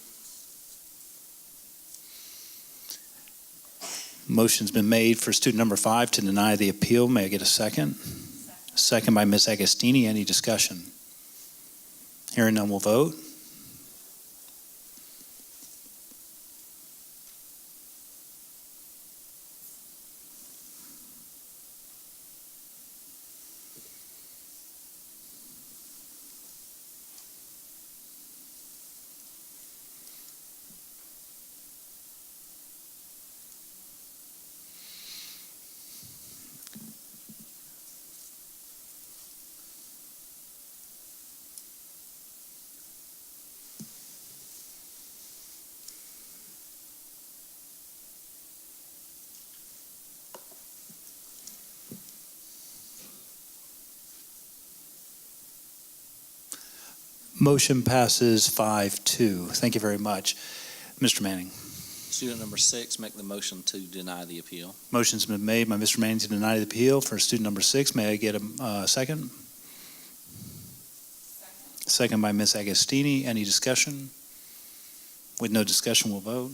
Motion's been made for student number 5 to deny the appeal. May I get a second? Second by Ms. Agostini. Any discussion? Hearing none, we'll vote. Motion passes 5-2. Thank you very much. Mr. Manning. Student number 6, make the motion to deny the appeal. Motion's been made by Mr. Manning to deny the appeal for student number 6. May I get a second? Second by Ms. Agostini. Any discussion? With no discussion, we'll vote.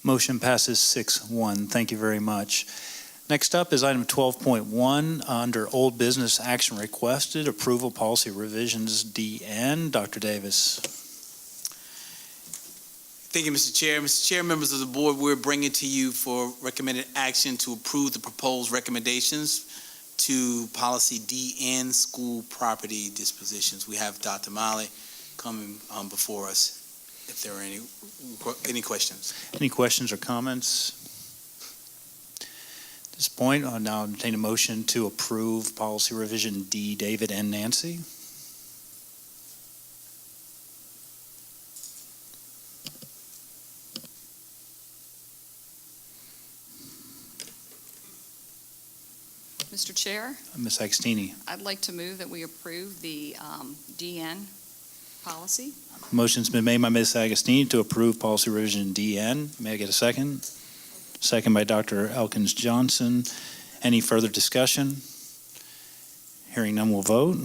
Motion passes 6-1. Thank you very much. Next up is item 12.1 under old business action requested, approval policy revisions DN. Dr. Davis. Thank you, Mr. Chair. Mr. Chair, members of the board, we're bringing to you for recommended action to approve the proposed recommendations to policy DN, school property dispositions. We have Dr. Miley coming before us. If there are any questions. Any questions or comments? At this point, I'll now entertain a motion to approve policy revision D. David and Nancy. Mr. Chair, Ms. Agostini. I'd like to move that we approve the DN policy. Motion's been made by Ms. Agostini to approve policy revision DN. May I get a second? Second by Dr. Elkins Johnson. Any further discussion? Hearing none, we'll vote.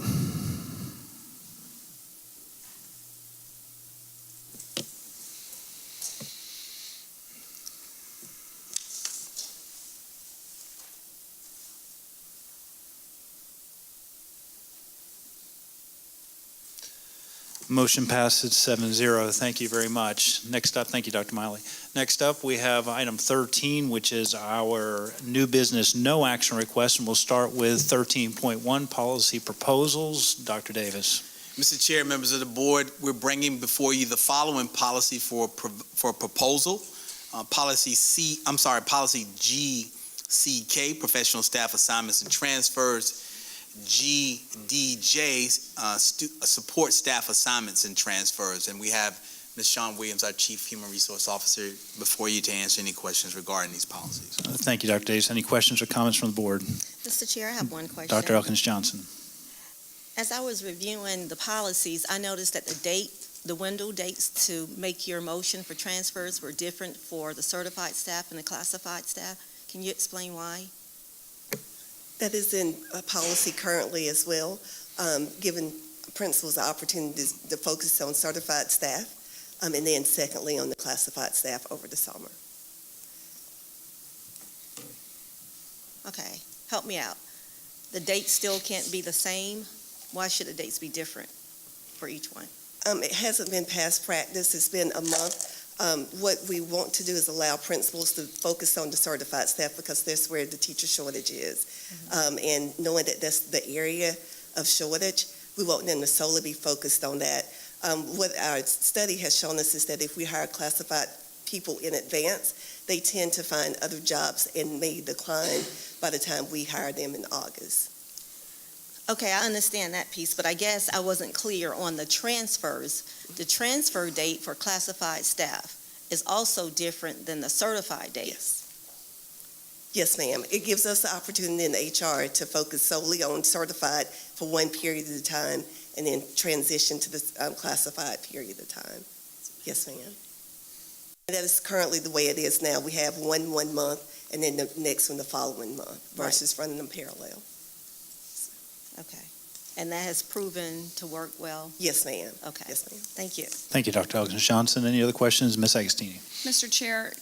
Motion passes 7-0. Thank you very much. Next up, thank you, Dr. Miley. Next up, we have item 13, which is our new business no action request, and we'll start with 13.1 policy proposals. Dr. Davis. Mr. Chair, members of the board, we're bringing before you the following policy for proposal. Policy GCK, professional staff assignments and transfers. GDJ, support staff assignments and transfers. And we have Ms. Shawn Williams, our Chief Human Resource Officer, before you to answer any questions regarding these policies. Thank you, Dr. Davis. Any questions or comments from the board? Mr. Chair, I have one question. Dr. Elkins Johnson. As I was reviewing the policies, I noticed that the window dates to make your motion for transfers were different for the certified staff and the classified staff. Can you explain why? That is in a policy currently as well, giving principals the opportunity to focus on certified staff, and then secondly on the classified staff over the summer. Okay, help me out. The dates still can't be the same? Why should the dates be different for each one? It hasn't been past practice. It's been a month. What we want to do is allow principals to focus on the certified staff because that's where the teacher shortage is. And knowing that that's the area of shortage, we want them to solely be focused on that. What our study has shown us is that if we hire classified people in advance, they tend to find other jobs and may decline by the time we hire them in August. Okay, I understand that piece, but I guess I wasn't clear on the transfers. The transfer date for classified staff is also different than the certified date. Yes. Yes, ma'am. It gives us the opportunity in HR to focus solely on certified for one period at a time and then transition to the classified period of time. Yes, ma'am. That is currently the way it is now. We have one month and then the next one the following month versus running them parallel. Okay. And that has proven to work well? Yes, ma'am. Okay. Yes, ma'am. Thank you. Thank you, Dr. Elkins-Johnson. Any other questions? Ms. Agostini? Mr. Chair,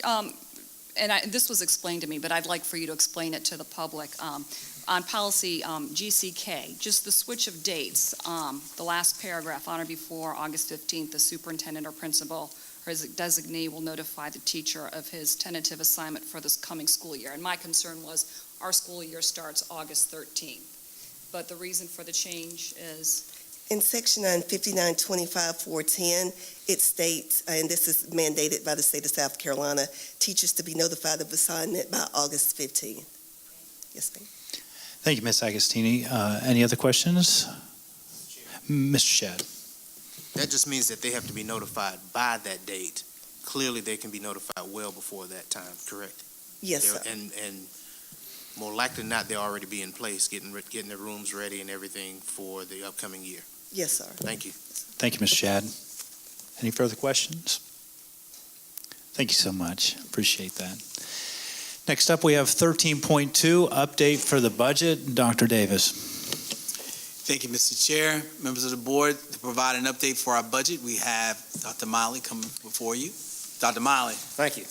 this was explained to me, but I'd like for you to explain it to the public. On policy GCK, just the switch of dates, the last paragraph, on or before August 15th, the superintendent or principal or his designee will notify the teacher of his tentative assignment for this coming school year. And my concern was our school year starts August 13th. But the reason for the change is? In Section 5925-410, it states, and this is mandated by the state of South Carolina, teachers to be notified of assignment by August 15th. Yes, ma'am. Thank you, Ms. Agostini. Any other questions? Mr. Shad. That just means that they have to be notified by that date. Clearly, they can be notified well before that time, correct? Yes, sir. And more likely than not, they'll already be in place, getting their rooms ready and everything for the upcoming year. Yes, sir. Thank you. Thank you, Mr. Shad. Any further questions? Thank you so much. Appreciate that. Next up, we have 13.2, update for the budget. Dr. Davis. Thank you, Mr. Chair, members of the board. To provide an update for our budget, we have Dr. Miley coming before you. Dr. Miley. Thank you.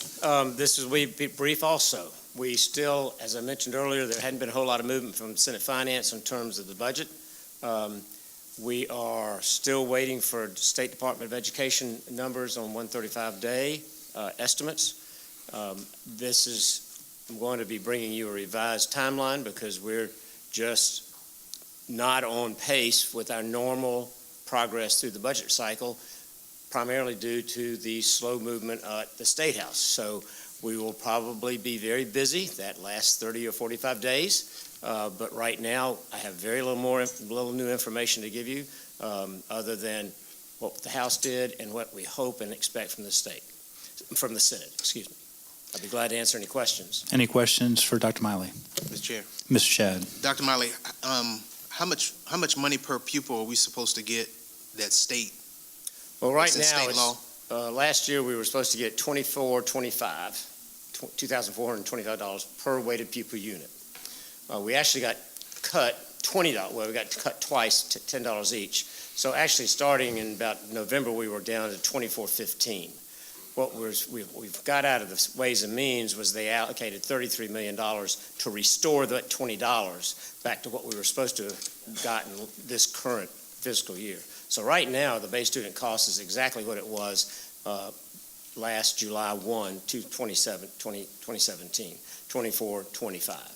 This will be brief also. We still, as I mentioned earlier, there hadn't been a whole lot of movement from Senate Finance in terms of the budget. We are still waiting for State Department of Education numbers on 135-day estimates. I'm going to be bringing you a revised timeline because we're just not on pace with our normal progress through the budget cycle, primarily due to the slow movement at the State House. So we will probably be very busy that last 30 or 45 days. But right now, I have very little new information to give you other than what the House did and what we hope and expect from the Senate, excuse me. I'd be glad to answer any questions. Any questions for Dr. Miley? Mr. Chair. Mr. Shad. Dr. Miley, how much money per pupil are we supposed to get that state? Well, right now, state law? Last year we were supposed to get $2,425 per weighted pupil unit. We actually got cut $20. Well, we got cut twice, $10 each. So actually, starting in about November, we were down to $24.15. What we've got out of the Ways and Means was they allocated $33 million to restore that $20 back to what we were supposed to have gotten this current fiscal year. So right now, the base student cost is exactly what it was last July 1, 2017, $2,425.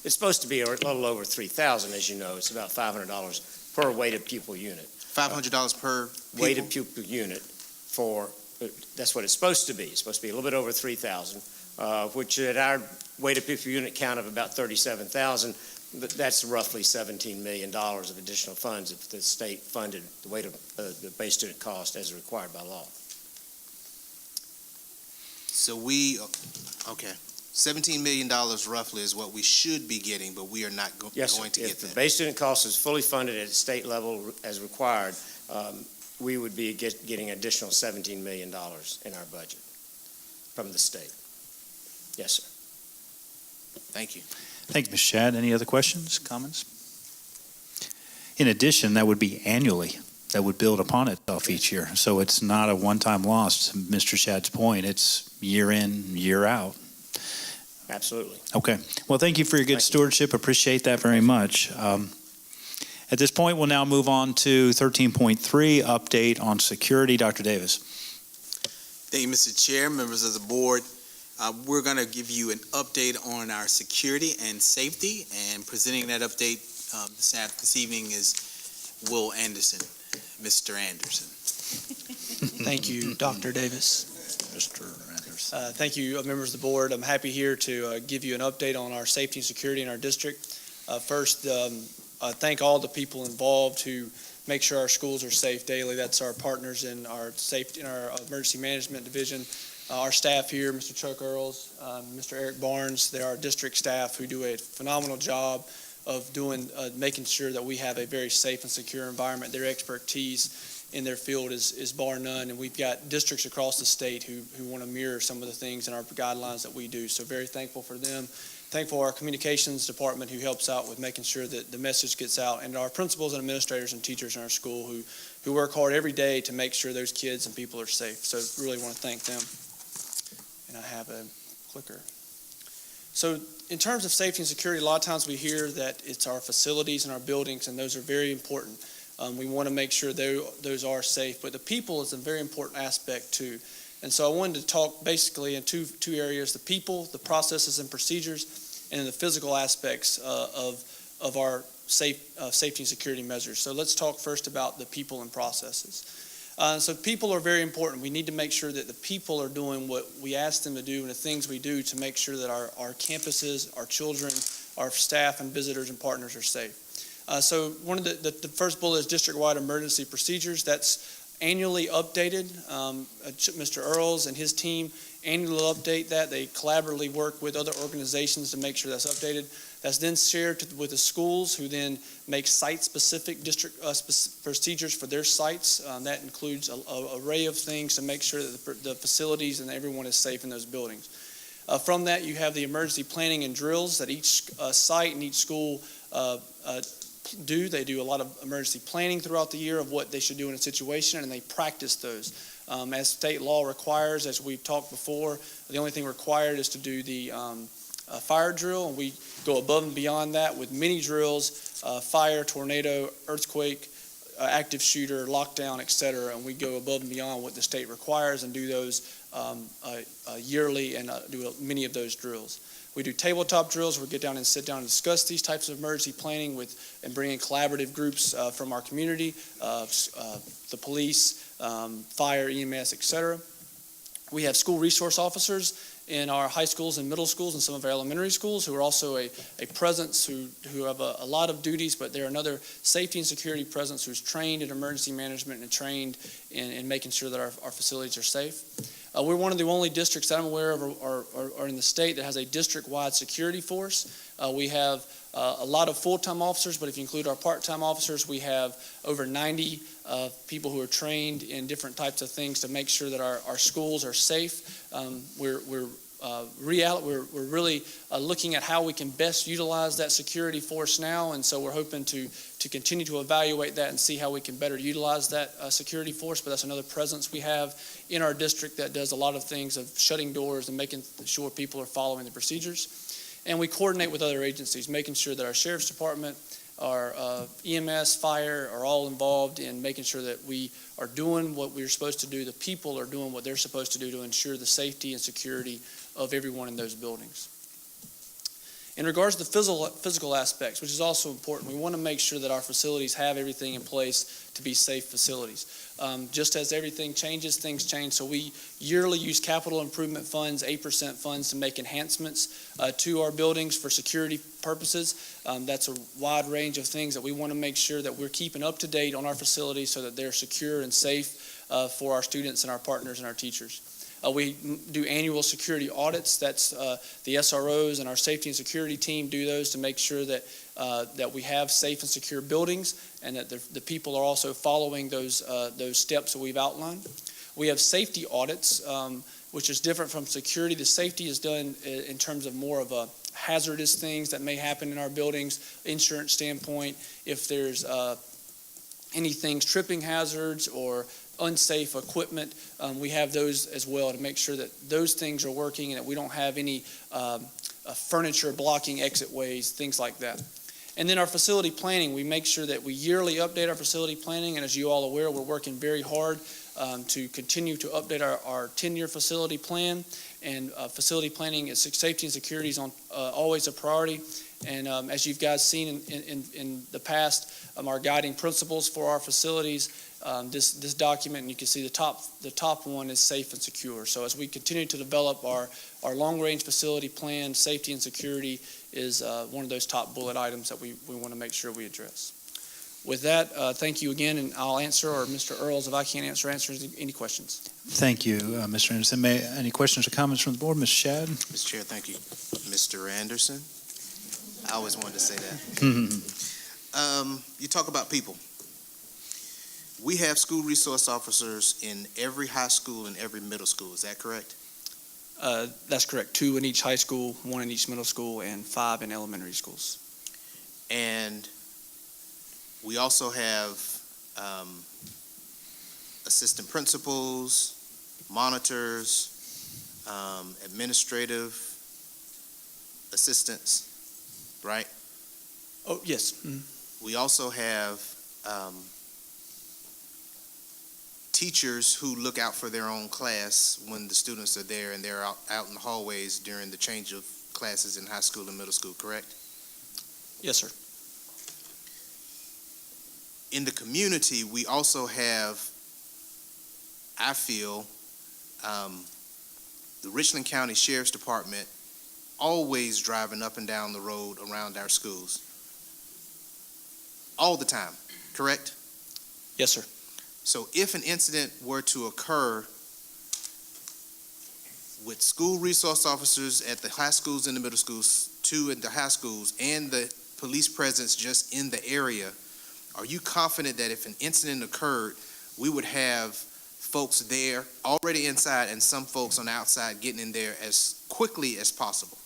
It's supposed to be a little over $3,000, as you know. It's about $500 per weighted pupil unit. $500 per pupil? Weighted pupil unit that's what it's supposed to be. It's supposed to be a little bit over $3,000, which at our weighted pupil unit count of about 37,000, that's roughly $17 million of additional funds if the state funded the the base student cost as required by law. So $17 million roughly is what we should be getting, but we are not going to get that. If the base student cost is fully funded at state level as required, we would be getting additional $17 million in our budget from the state. Yes, sir. Thank you. Thank you, Ms. Shad. Any other questions, comments? In addition, that would be annually. That would build upon itself each year. So it's not a one-time loss, to Mr. Shad's point. It's year in, year out. Absolutely. Okay. Well, thank you for your good stewardship. Appreciate that very much. At this point, we'll now move on to 13.3, update on security. Dr. Davis. Thank you, Mr. Chair, members of the board. We're going to give you an update on our security and safety, and presenting that update this evening is Will Anderson, Mr. Anderson. Thank you, Dr. Davis. Mr. Anderson. Thank you, members of the board. I'm happy here to give you an update on our safety and security in our district. First, thank all the people involved who make sure our schools are safe daily. That's our partners in our safety, in our emergency management division, our staff here, Mr. Chuck Earls, Mr. Eric Barnes. They're our district staff who do a phenomenal job of making sure that we have a very safe and secure environment. Their expertise in their field is bar none, and we've got districts across the state who want to mirror some of the things in our guidelines that we do. So very thankful for them. Thankful for our communications department who helps out with making sure that the message gets out, and our principals and administrators and teachers in our school who work hard every day to make sure those kids and people are safe. So really want to thank them. And I have a clicker. So in terms of safety and security, a lot of times we hear that it's our facilities and our buildings, and those are very important. We want to make sure those are safe, but the people is a very important aspect too. And so I wanted to talk basically in two areas: the people, the processes and procedures, and the physical aspects of our safety and security measures. So let's talk first about the people and processes. So people are very important. We need to make sure that the people are doing what we ask them to do and the things we do to make sure that our campuses, our children, our staff and visitors and partners are safe. So one of the first bullet is district-wide emergency procedures. That's annually updated. Mr. Earls and his team annually update that. They collaboratively work with other organizations to make sure that's updated. That's then shared with the schools, who then make site-specific district procedures for their sites. That includes an array of things to make sure that the facilities and everyone is safe in those buildings. From that, you have the emergency planning and drills that each site and each school do. They do a lot of emergency planning throughout the year of what they should do in a situation, and they practice those. As state law requires, as we've talked before, the only thing required is to do the fire drill, and we go above and beyond that with many drills: fire, tornado, earthquake, active shooter, lockdown, etc. And we go above and beyond what the state requires and do those yearly and do many of those drills. We do tabletop drills where we get down and sit down and discuss these types of emergency planning and bring in collaborative groups from our community, the police, fire, EMS, etc. We have school resource officers in our high schools and middle schools and some of our elementary schools who are also a presence who have a lot of duties, but they're another safety and security presence who's trained in emergency management and trained in making sure that our facilities are safe. We're one of the only districts that I'm aware of or in the state that has a district-wide security force. We have a lot of full-time officers, but if you include our part-time officers, we have over 90 people who are trained in different types of things to make sure that our schools are safe. We're really looking at how we can best utilize that security force now, and so we're hoping to continue to evaluate that and see how we can better utilize that security force. But that's another presence we have in our district that does a lot of things of shutting doors and making sure people are following the procedures. And we coordinate with other agencies, making sure that our sheriff's department, our EMS, fire are all involved in making sure that we are doing what we're supposed to do. The people are doing what they're supposed to do to ensure the safety and security of everyone in those buildings. In regards to the physical aspects, which is also important, we want to make sure that our facilities have everything in place to be safe facilities. Just as everything changes, things change. So we yearly use capital improvement funds, 8% funds, to make enhancements to our buildings for security purposes. That's a wide range of things that we want to make sure that we're keeping up to date on our facilities so that they're secure and safe for our students and our partners and our teachers. We do annual security audits. That's the SROs and our safety and security team do those to make sure that we have safe and secure buildings and that the people are also following those steps that we've outlined. We have safety audits, which is different from security. The safety is done in terms of more of a hazardous things that may happen in our buildings, insurance standpoint, if there's anything, tripping hazards or unsafe equipment, we have those as well to make sure that those things are working and that we don't have any furniture blocking exit ways, things like that. And then our facility planning, we make sure that we yearly update our facility planning, and as you all are aware, we're working very hard to continue to update our 10-year facility plan, and facility planning is safety and security is always a priority. And as you guys seen in the past, our guiding principles for our facilities, this document, and you can see the top one is safe and secure. So as we continue to develop our long-range facility plan, safety and security is one of those top bullet items that we want to make sure we address. With that, thank you again, and I'll answer, or Mr. Earls, if I can't answer any questions. Thank you, Mr. Anderson. Any questions or comments from the board? Mr. Shad? Mr. Chair, thank you. Mr. Anderson, I always wanted to say that. You talk about people. We have school resource officers in every high school and every middle school. Is that correct? That's correct. 2 in each high school, 1 in each middle school, and 5 in elementary schools. And we also have assistant principals, monitors, administrative assistants, right? Oh, yes. Mhm. We also have teachers who look out for their own class when the students are there and they're out in the hallways during the change of classes in high school and middle school, correct? Yes, sir. In the community, we also have, I feel, the Richland County Sheriff's Department always driving up and down the road around our schools. All the time, correct? Yes, sir. So if an incident were to occur with school resource officers at the high schools and the middle schools, 2 at the high schools, and the police presence just in the area, are you confident that if an incident occurred, we would have folks there already inside and some folks on the outside getting in there as quickly as possible?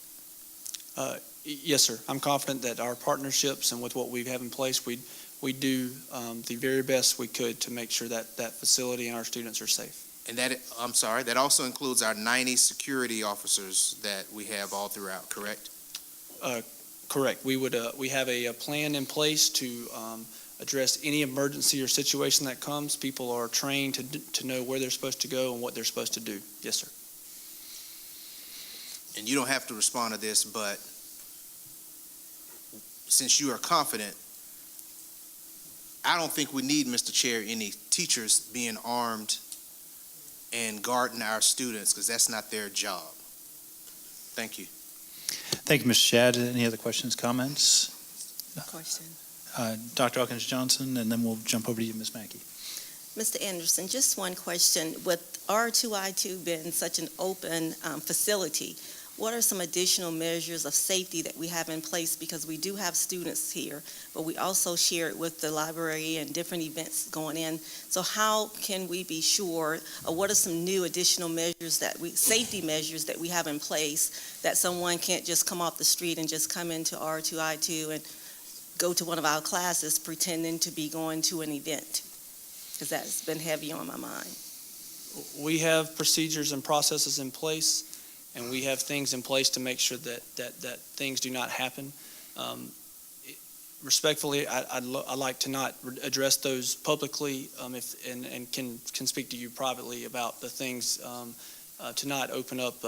Yes, sir. I'm confident that our partnerships and with what we have in place, we do the very best we could to make sure that that facility and our students are safe. And that, I'm sorry, that also includes our 90 security officers that we have all throughout, correct? Correct. We have a plan in place to address any emergency or situation that comes. People are trained to know where they're supposed to go and what they're supposed to do. Yes, sir. And you don't have to respond to this, but since you are confident, I don't think we need, Mr. Chair, any teachers being armed and guarding our students, because that's not their job. Thank you. Thank you, Mr. Shad. Any other questions, comments? Question. Dr. Elkins Johnson, and then we'll jump over to you, Ms. Mackey. Mr. Anderson, just one question. With R2I2 being such an open facility, what are some additional measures of safety that we have in place? Because we do have students here, but we also share it with the library and different events going in. So how can we be sure, or what are some new additional measures safety measures that we have in place that someone can't just come off the street and just come into R2I2 and go to one of our classes pretending to be going to an event? Because that's been heavy on my mind. We have procedures and processes in place, and we have things in place to make sure that things do not happen. Respectfully, I'd like to not address those publicly, and can speak to you privately about the things, to not open up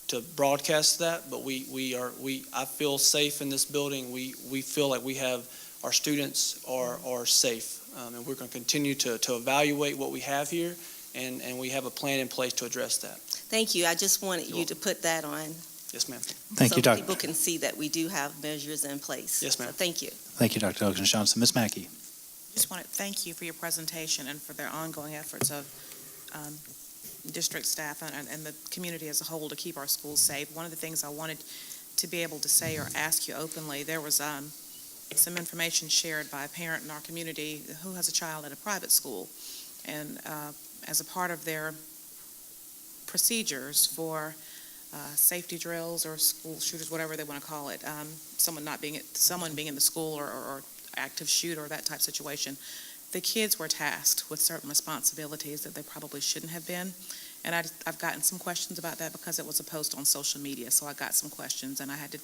to broadcast that. But I feel safe in this building. We feel like we have our students are safe, and we're going to continue to evaluate what we have here, and we have a plan in place to address that. Thank you. I just wanted you to put that on. Yes, ma'am. Thank you, Dr. So people can see that we do have measures in place. Yes, ma'am. So thank you. Thank you, Dr. Elkins Johnson. Ms. Mackey. Just want to thank you for your presentation and for their ongoing efforts of district staff and the community as a whole to keep our schools safe. One of the things I wanted to be able to say or ask you openly, there was some information shared by a parent in our community who has a child at a private school. And as a part of their procedures for safety drills or school shooters, whatever they want to call it, someone being in the school or active shooter or that type situation, the kids were tasked with certain responsibilities that they probably shouldn't have been. And I've gotten some questions about that because it was a post on social media, so I got some questions, and I had to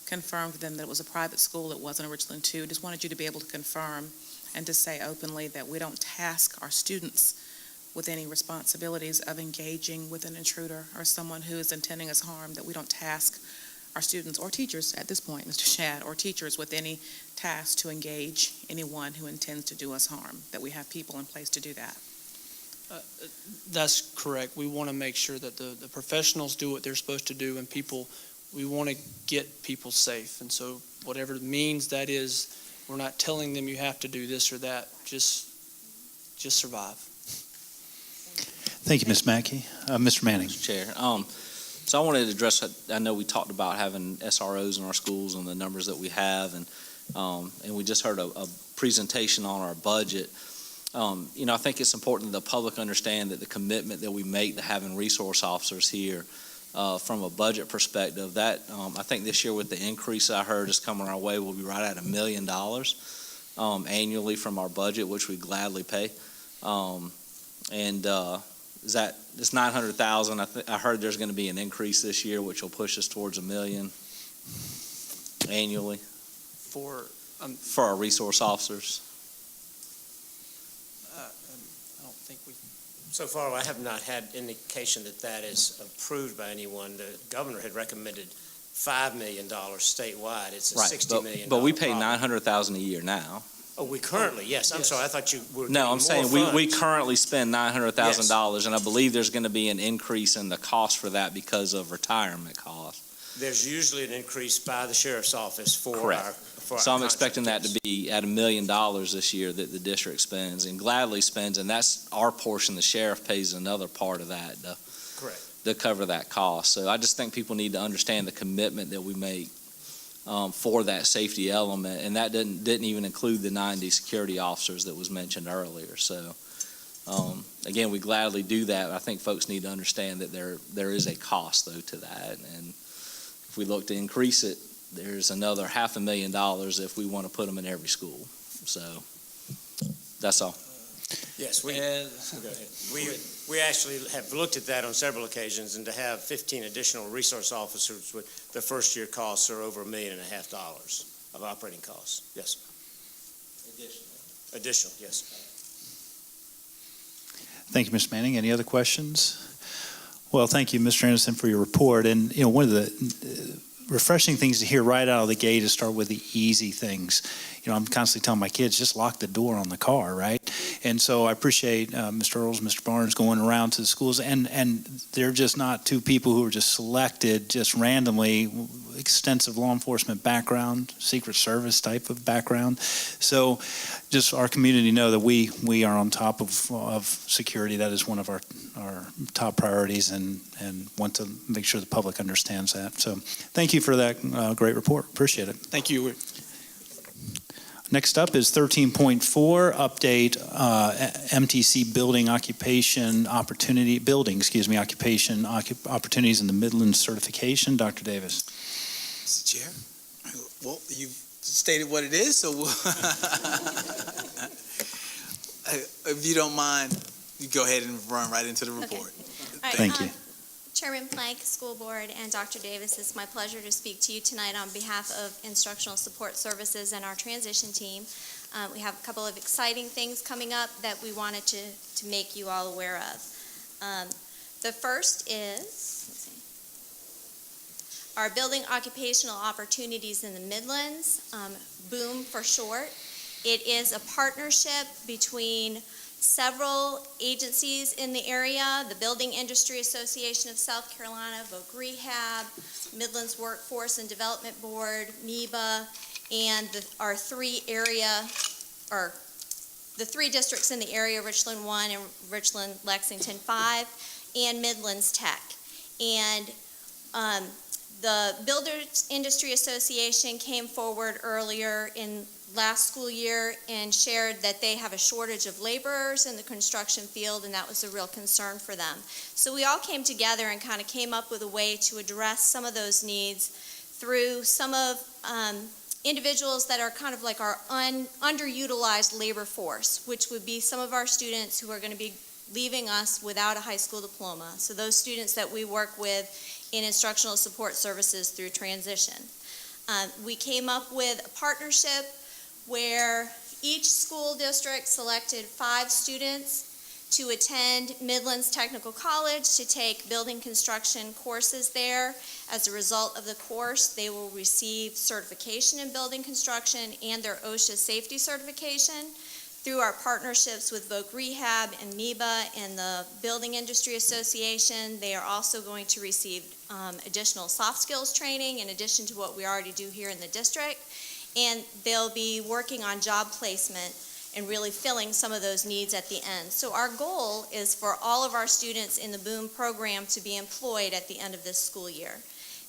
confirm to them that it was a private school, it wasn't a Richland 2. Just wanted you to be able to confirm and to say openly that we don't task our students with any responsibilities of engaging with an intruder or someone who is intending us harm, that we don't task our students or teachers at this point, Mr. Shad, or teachers with any task to engage anyone who intends to do us harm, that we have people in place to do that. That's correct. We want to make sure that the professionals do what they're supposed to do, and we want to get people safe. And so whatever means that is, We're not telling them you have to do this or that. Just survive. Thank you, Ms. Mackey. Mr. Manning. Mr. Chair. So I wanted to address, I know we talked about having SROs in our schools and the numbers that we have, and we just heard a presentation on our budget. I think it's important that the public understand that the commitment that we make to having resource officers here from a budget perspective, that I think this year with the increase I heard is coming our way, we'll be right at $1 million annually from our budget, which we gladly pay. It's $900,000. I heard there's going to be an increase this year, which will push us towards $1 million annually For our resource officers. I don't think we. So far, I have not had indication that that is approved by anyone. The governor had recommended $5 million statewide. It's a $60 million. But we pay problem. $900,000 a year now. Oh, we currently, yes. I'm sorry. I thought you were. No, I'm saying we funds. currently spend $900,000, and I believe there's going to be an increase in the cost for that because of retirement costs. There's usually an increase by the sheriff's office for Correct. our. So I'm expecting that to be at $1 million this year that the district spends and gladly spends, and that's our portion. The sheriff pays another part of that Correct. to cover that cost. So I just think people need to understand the commitment that we make for that safety element, and that didn't even include the 90 security officers that was mentioned earlier. So again, we gladly do that. I think folks need to understand that there is a cost though to that, and if we look to increase it, there's another $500,000 if we want to put them in every school. So that's all. Yes, go ahead. We actually have looked at that on several occasions, and to have 15 additional resource officers with the first year costs are over $1.5 million of operating costs. Yes. Additional, yes. Thank you, Mr. Manning. Any other questions? Well, thank you, Mr. Anderson, for your report. And, one of the refreshing things to hear right out of the gate is start with the easy things. I'm constantly telling my kids, just lock the door on the car, right? And so I appreciate Mr. Earls, Mr. Barnes going around to the schools, and they're just not two people who are just selected just randomly, extensive law enforcement background, Secret Service type of background. So just our community know that we are on top of security. That is one of our top priorities, and want to make sure the public understands that. So thank you for that great report. Appreciate it. Thank you. Next up is 13.4, update MTC building occupation opportunities in the Midlands certification. Dr. Davis. Mr. Chair, well, you've stated what it is, so if you don't mind, you go ahead and run right into the report. Okay. Thank you. Chairman Plank, School Board, and Dr. Davis, it's my pleasure to speak to you tonight on behalf of Instructional Support Services and our transition team. We have a couple of exciting things coming up that we wanted to make you all aware of. The first is, our Building Occupational Opportunities in the Midlands, BOOM for short. It is a partnership between several agencies in the area, the Building Industry Association of South Carolina, Voc Rehab, Midlands Workforce and Development Board, NEBA, and the three districts in the area, Richland 1 and Richland Lexington 5, and Midlands Tech. And the Builders Industry Association came forward earlier in last school year and shared that they have a shortage of laborers in the construction field, and that was a real concern for them. So we all came together and kind of came up with a way to address some of those needs through some of individuals that are kind of like our underutilized labor force, which would be some of our students who are going to be leaving us without a high school diploma. So those students that we work with in instructional support services through transition. We came up with a partnership where each school district selected 5 students to attend Midlands Technical College to take building construction courses there. As a result of the course, they will receive certification in building construction and their OSHA safety certification. Through our partnerships with Voc Rehab and NEBA and the Building Industry Association, they are also going to receive additional soft skills training in addition to what we already do here in the district. and they'll be working on job placement and really filling some of those needs at the end. So our goal is for all of our students in the BOOM program to be employed at the end of this school year.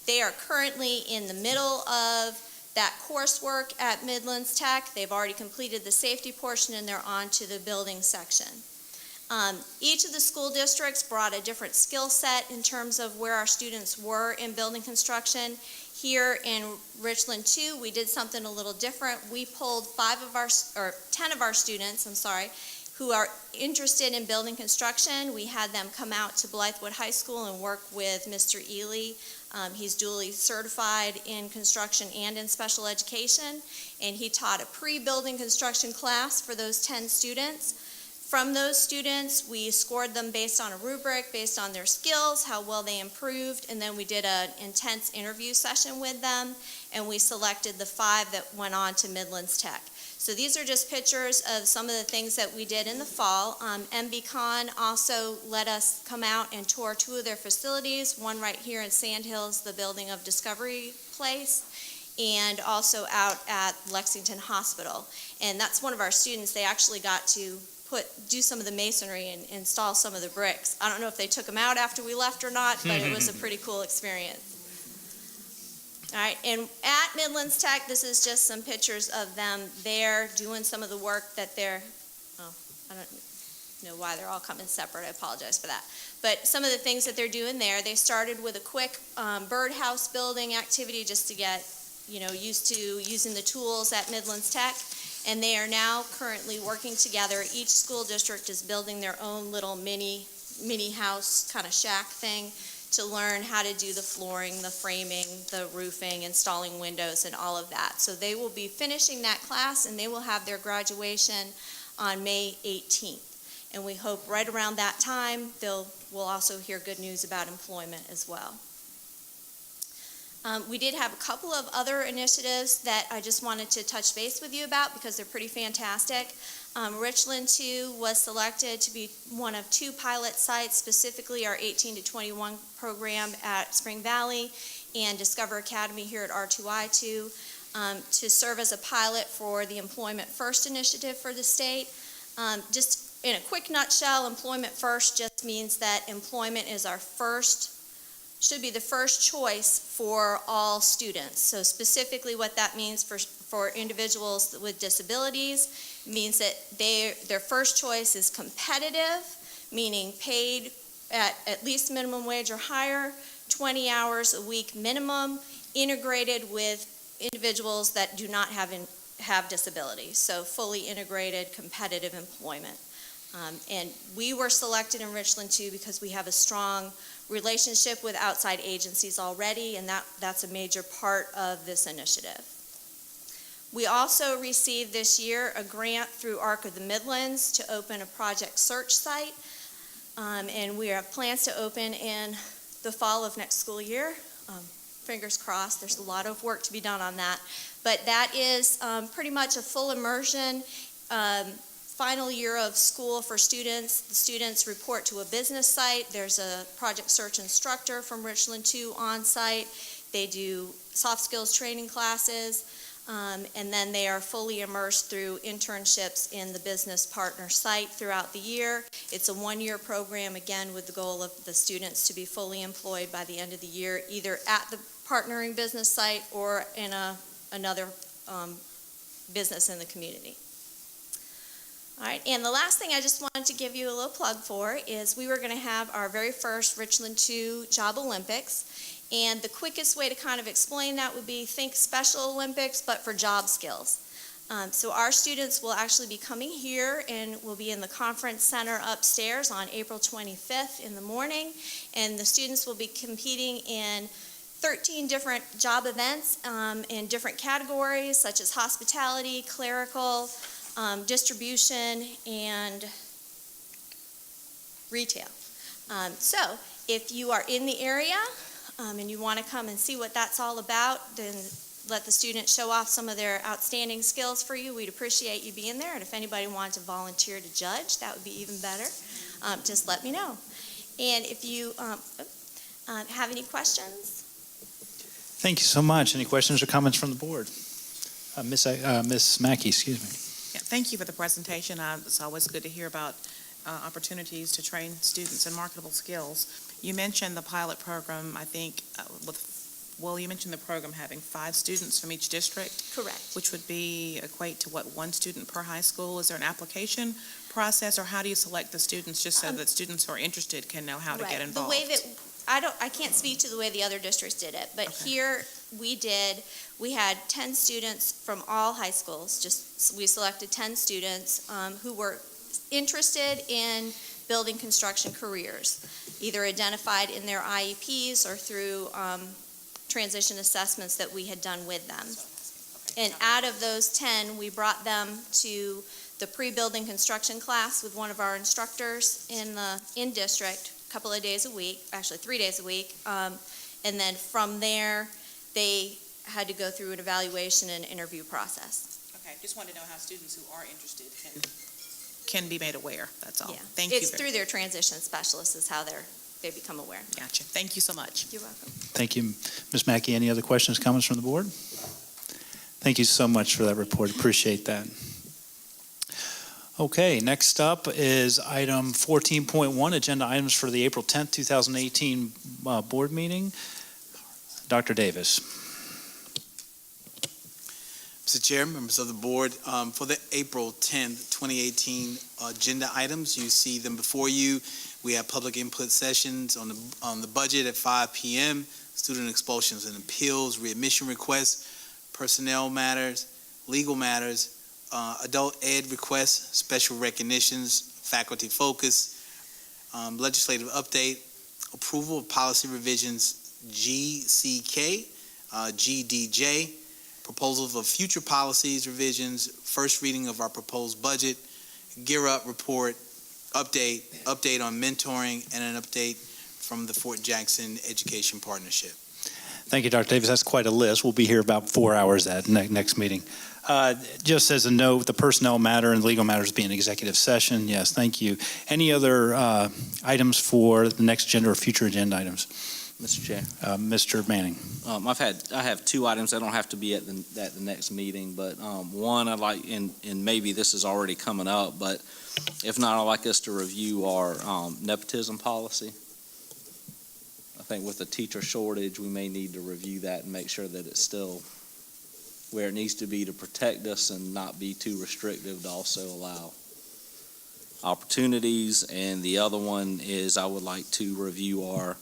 They are currently in the middle of that coursework at Midlands Tech. They've already completed the safety portion and they're on to the building section. Each of the school districts brought a different skill set in terms of where our students were in building construction. Here in Richland 2, we did something a little different. We pulled 10 of our students, who are interested in building construction. We had them come out to Blythewood High School and work with Mr. Ely. He's duly certified in construction and in special education, and he taught a pre-building construction class for those 10 students. From those students, we scored them based on a rubric, based on their skills, how well they improved, and then we did an intense interview session with them, and we selected the 5 that went on to Midlands Tech. So these are just pictures of some of the things that we did in the fall. MBCon also let us come out and tour 2 of their facilities, one right here in Sand Hills, the building of Discovery Place, and also out at Lexington Hospital. And that's one of our students. They actually got to do some of the masonry and install some of the bricks. I don't know if they took them out after we left or not, but it was a pretty cool experience. All right, and at Midlands Tech, this is just some pictures of them there doing some of the work that I don't know why they're all coming separate, I apologize for that. But some of the things that they're doing there, they started with a quick birdhouse building activity just to get, used to using the tools at Midlands Tech. And they are now currently working together. Each school district is building their own little mini house kind of shack thing to learn how to do the flooring, the framing, the roofing, installing windows, and all of that. So they will be finishing that class, and they will have their graduation on May 18th. And we hope right around that time, we'll also hear good news about employment as well. We did have a couple of other initiatives that I just wanted to touch base with you about because they're pretty fantastic. Richland 2 was selected to be one of 2 pilot sites, specifically our 18 to 21 program at Spring Valley and Discover Academy here at R2I2, to serve as a pilot for the Employment First initiative for the state. Just in a quick nutshell, Employment First just means that employment is should be the first choice for all students. So specifically what that means for individuals with disabilities means that their first choice is competitive, meaning paid at least minimum wage or higher, 20 hours a week minimum, integrated with individuals that do not have disabilities. So fully integrated competitive employment. And we were selected in Richland 2 because we have a strong relationship with outside agencies already, and that's a major part of this initiative. We also received this year a grant through ARC of the Midlands to open a project search site, and we have plans to open in the fall of next school year. Fingers crossed, there's a lot of work to be done on that, but that is pretty much a full immersion final year of school for students. The students report to a business site. There's a project search instructor from Richland 2 on site. They do soft skills training classes, and then they are fully immersed through internships in the business partner site throughout the year. It's a 1-year program, again, with the goal of the students to be fully employed by the end of the year, either at the partnering business site or in another business in the community. All right, and the last thing I just wanted to give you a little plug for is we were going to have our very first Richland 2 Job Olympics, and the quickest way to kind of explain that would be think Special Olympics, but for job skills. So our students will actually be coming here and will be in the conference center upstairs on April 25th in the morning, and the students will be competing in 13 different job events in different categories, such as hospitality, clerical, distribution, and retail. So if you are in the area and you want to come and see what that's all about, then let the students show off some of their outstanding skills for you. We'd appreciate you being there, and if anybody wanted to volunteer to judge, that would be even better. Just let me know. And if you have any questions? Thank you so much. Any questions or comments from the board? Ms. Mackey, excuse me. Yeah, thank you for the presentation. It's always good to hear about opportunities to train students in marketable skills. You mentioned the pilot program, I think, you mentioned the program having 5 students from each district, Correct. which would equate to what, 1 student per high school? Is there an application process, or how do you select the students, just so that students who are interested can know how to get involved? The way that, I can't speak to the way the other districts did it, but here we had 10 students from all high schools, we selected 10 students who were interested in building construction careers, either identified in their IEPs or through transition assessments that we had done with them. And out of those 10, we brought them to the pre-building construction class with one of our instructors in district, a couple of days a week, actually 3 days a week. And then from there, they had to go through an evaluation and interview process. Okay, just wanted to know how students who are interested can be made aware, that's all. Yeah. Thank you. It's through their transition specialists is how they become aware. Gotcha. Thank you so much. You're welcome. Thank you. Ms. Mackey, any other questions, comments from the board? Thank you so much for that report. Appreciate that. Okay, next up is item 14.1, agenda items for the April 10th, 2018 board meeting. Dr. Davis. Mr. Chair, members of the board, for the April 10th, 2018 agenda items, you see them before you. We have public input sessions on the budget at 5 p.m., student expulsions and appeals, readmission requests, personnel matters, legal matters, adult ed requests, special recognitions, faculty focus, legislative update, approval of policy revisions GCK, GDJ, proposals of future policies revisions, first reading of our proposed budget, Gear Up report, update on mentoring, and an update from the Fort Jackson Education Partnership. Thank you, Dr. Davis. That's quite a list. We'll be here about 4 hours at next meeting. Just as a note, the personnel matter and legal matters being executive session. Yes, thank you. Any other items for the next agenda or future agenda items? Mr. Chair. Mr. Manning. I have 2 items that don't have to be at the next meeting, but one I'd like, and maybe this is already coming up, but if not, I'd like us to review our nepotism policy. I think with the teacher shortage, we may need to review that and make sure that it's still where it needs to be to protect us and not be too restrictive to also allow opportunities. And the other one is I would like to review our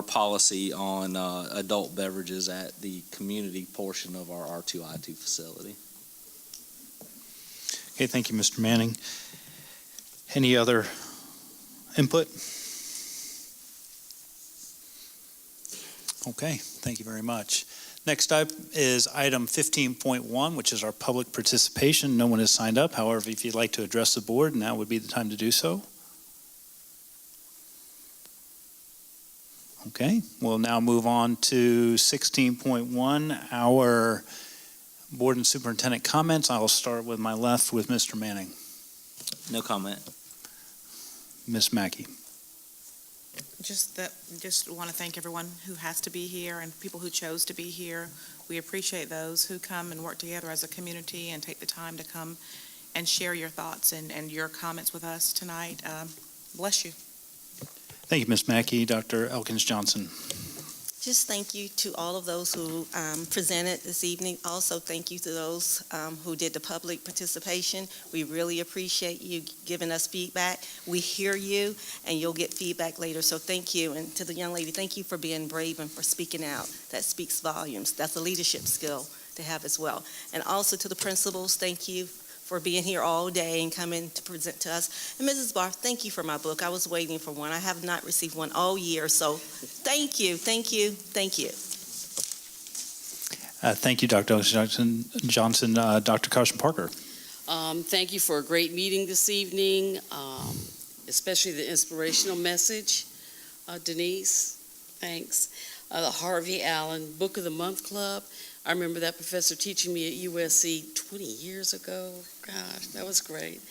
policy on adult beverages at the community portion of our R2I2 facility. Okay, thank you, Mr. Manning. Any other input? Okay, thank you very much. Next up is item 15.1, which is our public participation. No one has signed up. However, if you'd like to address the board, now would be the time to do so. Okay, we'll now move on to 16.1, our board and superintendent comments. I'll start with my left with Mr. Manning. No comment. Ms. Mackey. Just want to thank everyone who has to be here and people who chose to be here. We appreciate those who come and work together as a community and take the time to come and share your thoughts and your comments with us tonight. Bless you. Thank you, Ms. Mackey. Dr. Elkins Johnson. Just thank you to all of those who presented this evening. Also, thank you to those who did the public participation. We really appreciate you giving us feedback. We hear you, and you'll get feedback later, so thank you. And to the young lady, thank you for being brave and for speaking out. That speaks volumes. That's a leadership skill to have as well. And also to the principals, thank you for being here all day and coming to present to us. And Mrs. Barth, thank you for my book. I was waiting for one. I have not received one all year, so thank you, thank you, thank you. Thank you, Dr. Johnson. Dr. Carson Parker. Thank you for a great meeting this evening, especially the inspirational message. Denise, thanks. The Harvey Allen Book of the Month Club. I remember that professor teaching me at USC 20 years ago. Gosh, that was great.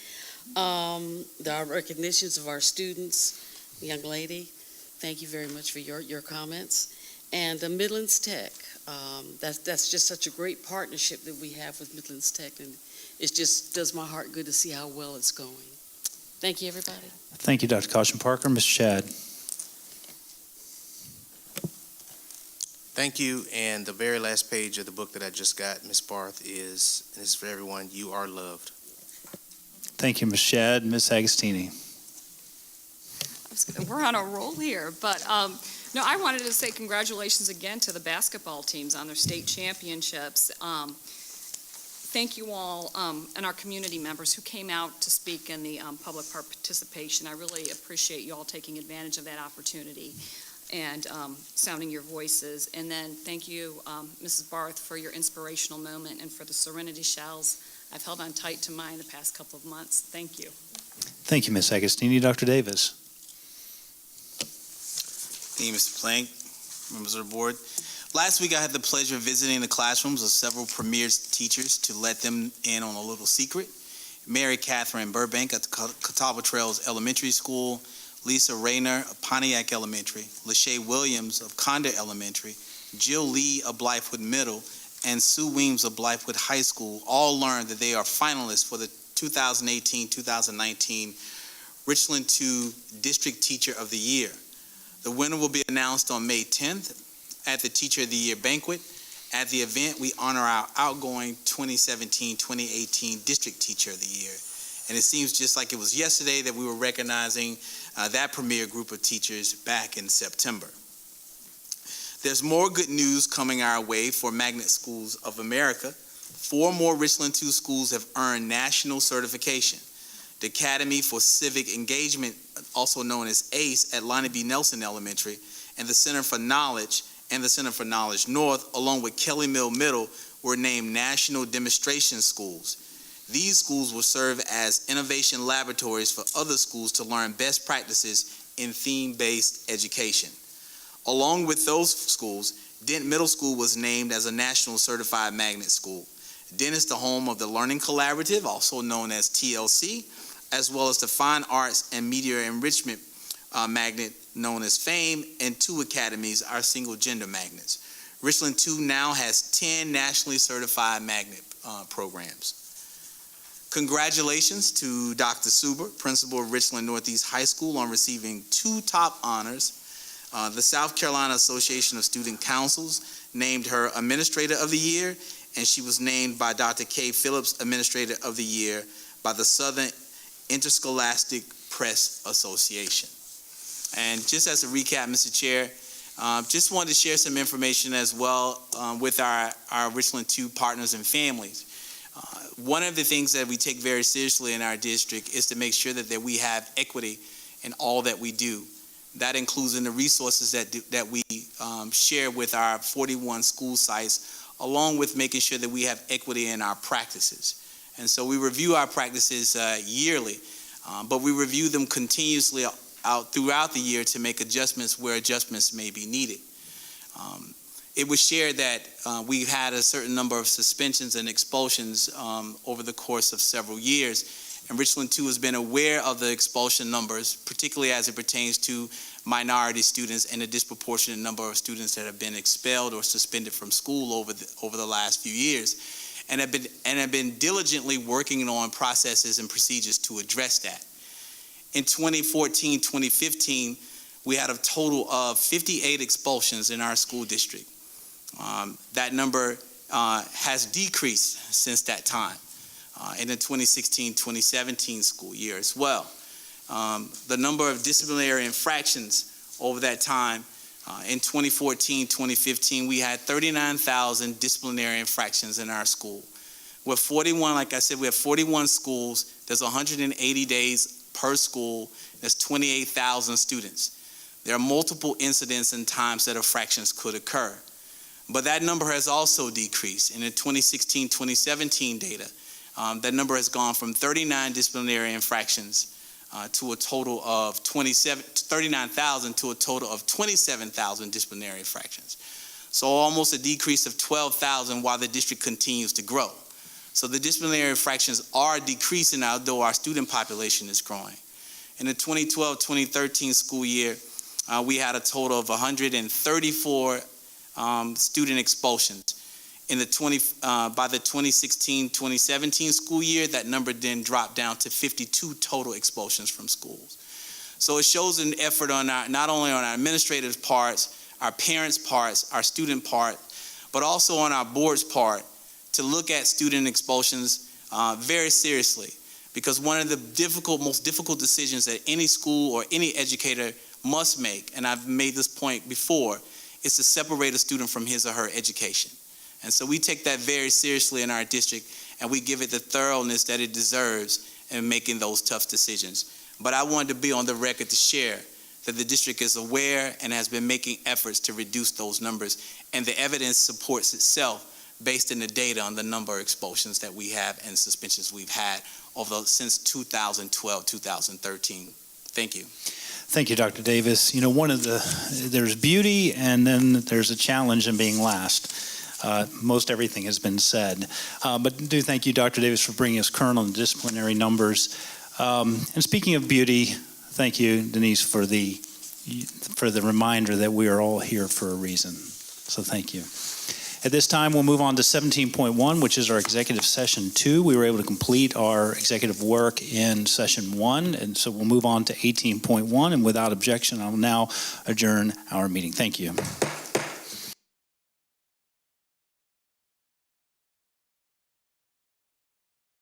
The recognitions of our students, young lady, thank you very much for your comments. And Midlands Tech, That's just such a great partnership that we have with Midlands Tech, and it just does my heart good to see how well it's going. Thank you, everybody. Thank you, Dr. Caution Parker. Ms. Shad. Thank you. And the very last page of the book that I just got, Ms. Barth, is, and this is for everyone, you are loved. Thank you, Ms. Shad. Ms. Agostini. We're on a roll here, but no, I wanted to say congratulations again to the basketball teams on their state championships. Thank you all and our community members who came out to speak in the public participation. I really appreciate you all taking advantage of that opportunity and sounding your voices. And then thank you, Mrs. Barth, for your inspirational moment and for the Serenity Shells. I've held on tight to mine the past couple of months. Thank you. Thank you, Ms. Agostini. Dr. Davis. Thank you, Mr. Plank, members of the board. Last week, I had the pleasure of visiting the classrooms of several premier teachers to let them in on a little secret. Mary Catherine Burbank at the Catawba Trails Elementary School, Lisa Rayner of Pontiac Elementary, Lachey Williams of Conda Elementary, Jill Lee of Blythewood Middle, and Sue Weems of Blythewood High School all learned that they are finalists for the 2018-2019 Richland II District Teacher of the Year. The winner will be announced on May 10th at the Teacher of the Year banquet. At the event, we honor our outgoing 2017-2018 District Teacher of the Year. And it seems just like it was yesterday that we were recognizing that premier group of teachers back in September. There's more good news coming our way for Magnet Schools of America. 4 more Richland II schools have earned national certification. The Academy for Civic Engagement, also known as ACE, at Lonnie B. Nelson Elementary, and the Center for Knowledge and the Center for Knowledge North, along with Kelly Mill Middle, were named National Demonstration Schools. These schools will serve as innovation laboratories for other schools to learn best practices in theme-based education. Along with those schools, Dent Middle School was named as a National Certified Magnet School. Dent is the home of the Learning Collaborative, also known as TLC, as well as the Fine Arts and Media Enrichment Magnet, known as FAME, and 2 academies are single-gender magnets. Richland II now has 10 nationally certified magnet programs. Congratulations to Dr. Suber, principal of Richland Northeast High School, on receiving 2 top honors. The South Carolina Association of Student Councils named her Administrator of the Year, and she was named by Dr. Kay Phillips Administrator of the Year by the Southern Interscholastic Press Association. And just as a recap, Mr. Chair, just wanted to share some information as well with our Richland II partners and families. One of the things that we take very seriously in our district is to make sure that we have equity in all that we do. That includes in the resources that we share with our 41 school sites, along with making sure that we have equity in our practices. And so we review our practices yearly, but we review them continuously out throughout the year to make adjustments where adjustments may be needed. It was shared that we've had a certain number of suspensions and expulsions over the course of several years, and Richland II has been aware of the expulsion numbers, particularly as it pertains to minority students and a disproportionate number of students that have been expelled or suspended from school over the last few years, and have been diligently working on processes and procedures to address that. In 2014-2015, we had a total of 58 expulsions in our school district. That number has decreased since that time in the 2016-2017 school year as well. The number of disciplinary infractions over that time, in 2014-2015, we had 39,000 disciplinary infractions in our school. With 41, like I said, we have 41 schools. There's 180 days per school. There's 28,000 students. There are multiple incidents and times that infractions could occur. But that number has also decreased. In the 2016-2017 data, that number has gone from 39 disciplinary infractions to a total of 39,000 to a total of 27,000 disciplinary infractions. So almost a decrease of 12,000 while the district continues to grow. So the disciplinary infractions are decreasing although our student population is growing. In the 2012-2013 school year, we had a total of 134 student expulsions. By the 2016-2017 school year, that number then dropped down to 52 total expulsions from schools. So it shows an effort on not only on our administrative parts, our parents' parts, our student part, but also on our board's part to look at student expulsions very seriously. Because one of the most difficult decisions that any school or any educator must make, and I've made this point before, is to separate a student from his or her education. And so we take that very seriously in our district, and we give it the thoroughness that it deserves in making those tough decisions. But I wanted to be on the record to share that the district is aware and has been making efforts to reduce those numbers, and the evidence supports itself based on the data on the number of expulsions that we have and suspensions we've had since 2012, 2013. Thank you. Thank you, Dr. Davis. You know, there's beauty and then there's a challenge in being last. Most everything has been said. But do thank you, Dr. Davis, for bringing us current on the disciplinary numbers. And speaking of beauty, thank you, Denise, for the reminder that we are all here for a reason. So thank you. At this time, we'll move on to 17.1, which is our executive session 2. We were able to complete our executive work in session 1, and so we'll move on to 18.1. And without objection, I will now adjourn our meeting. Thank you.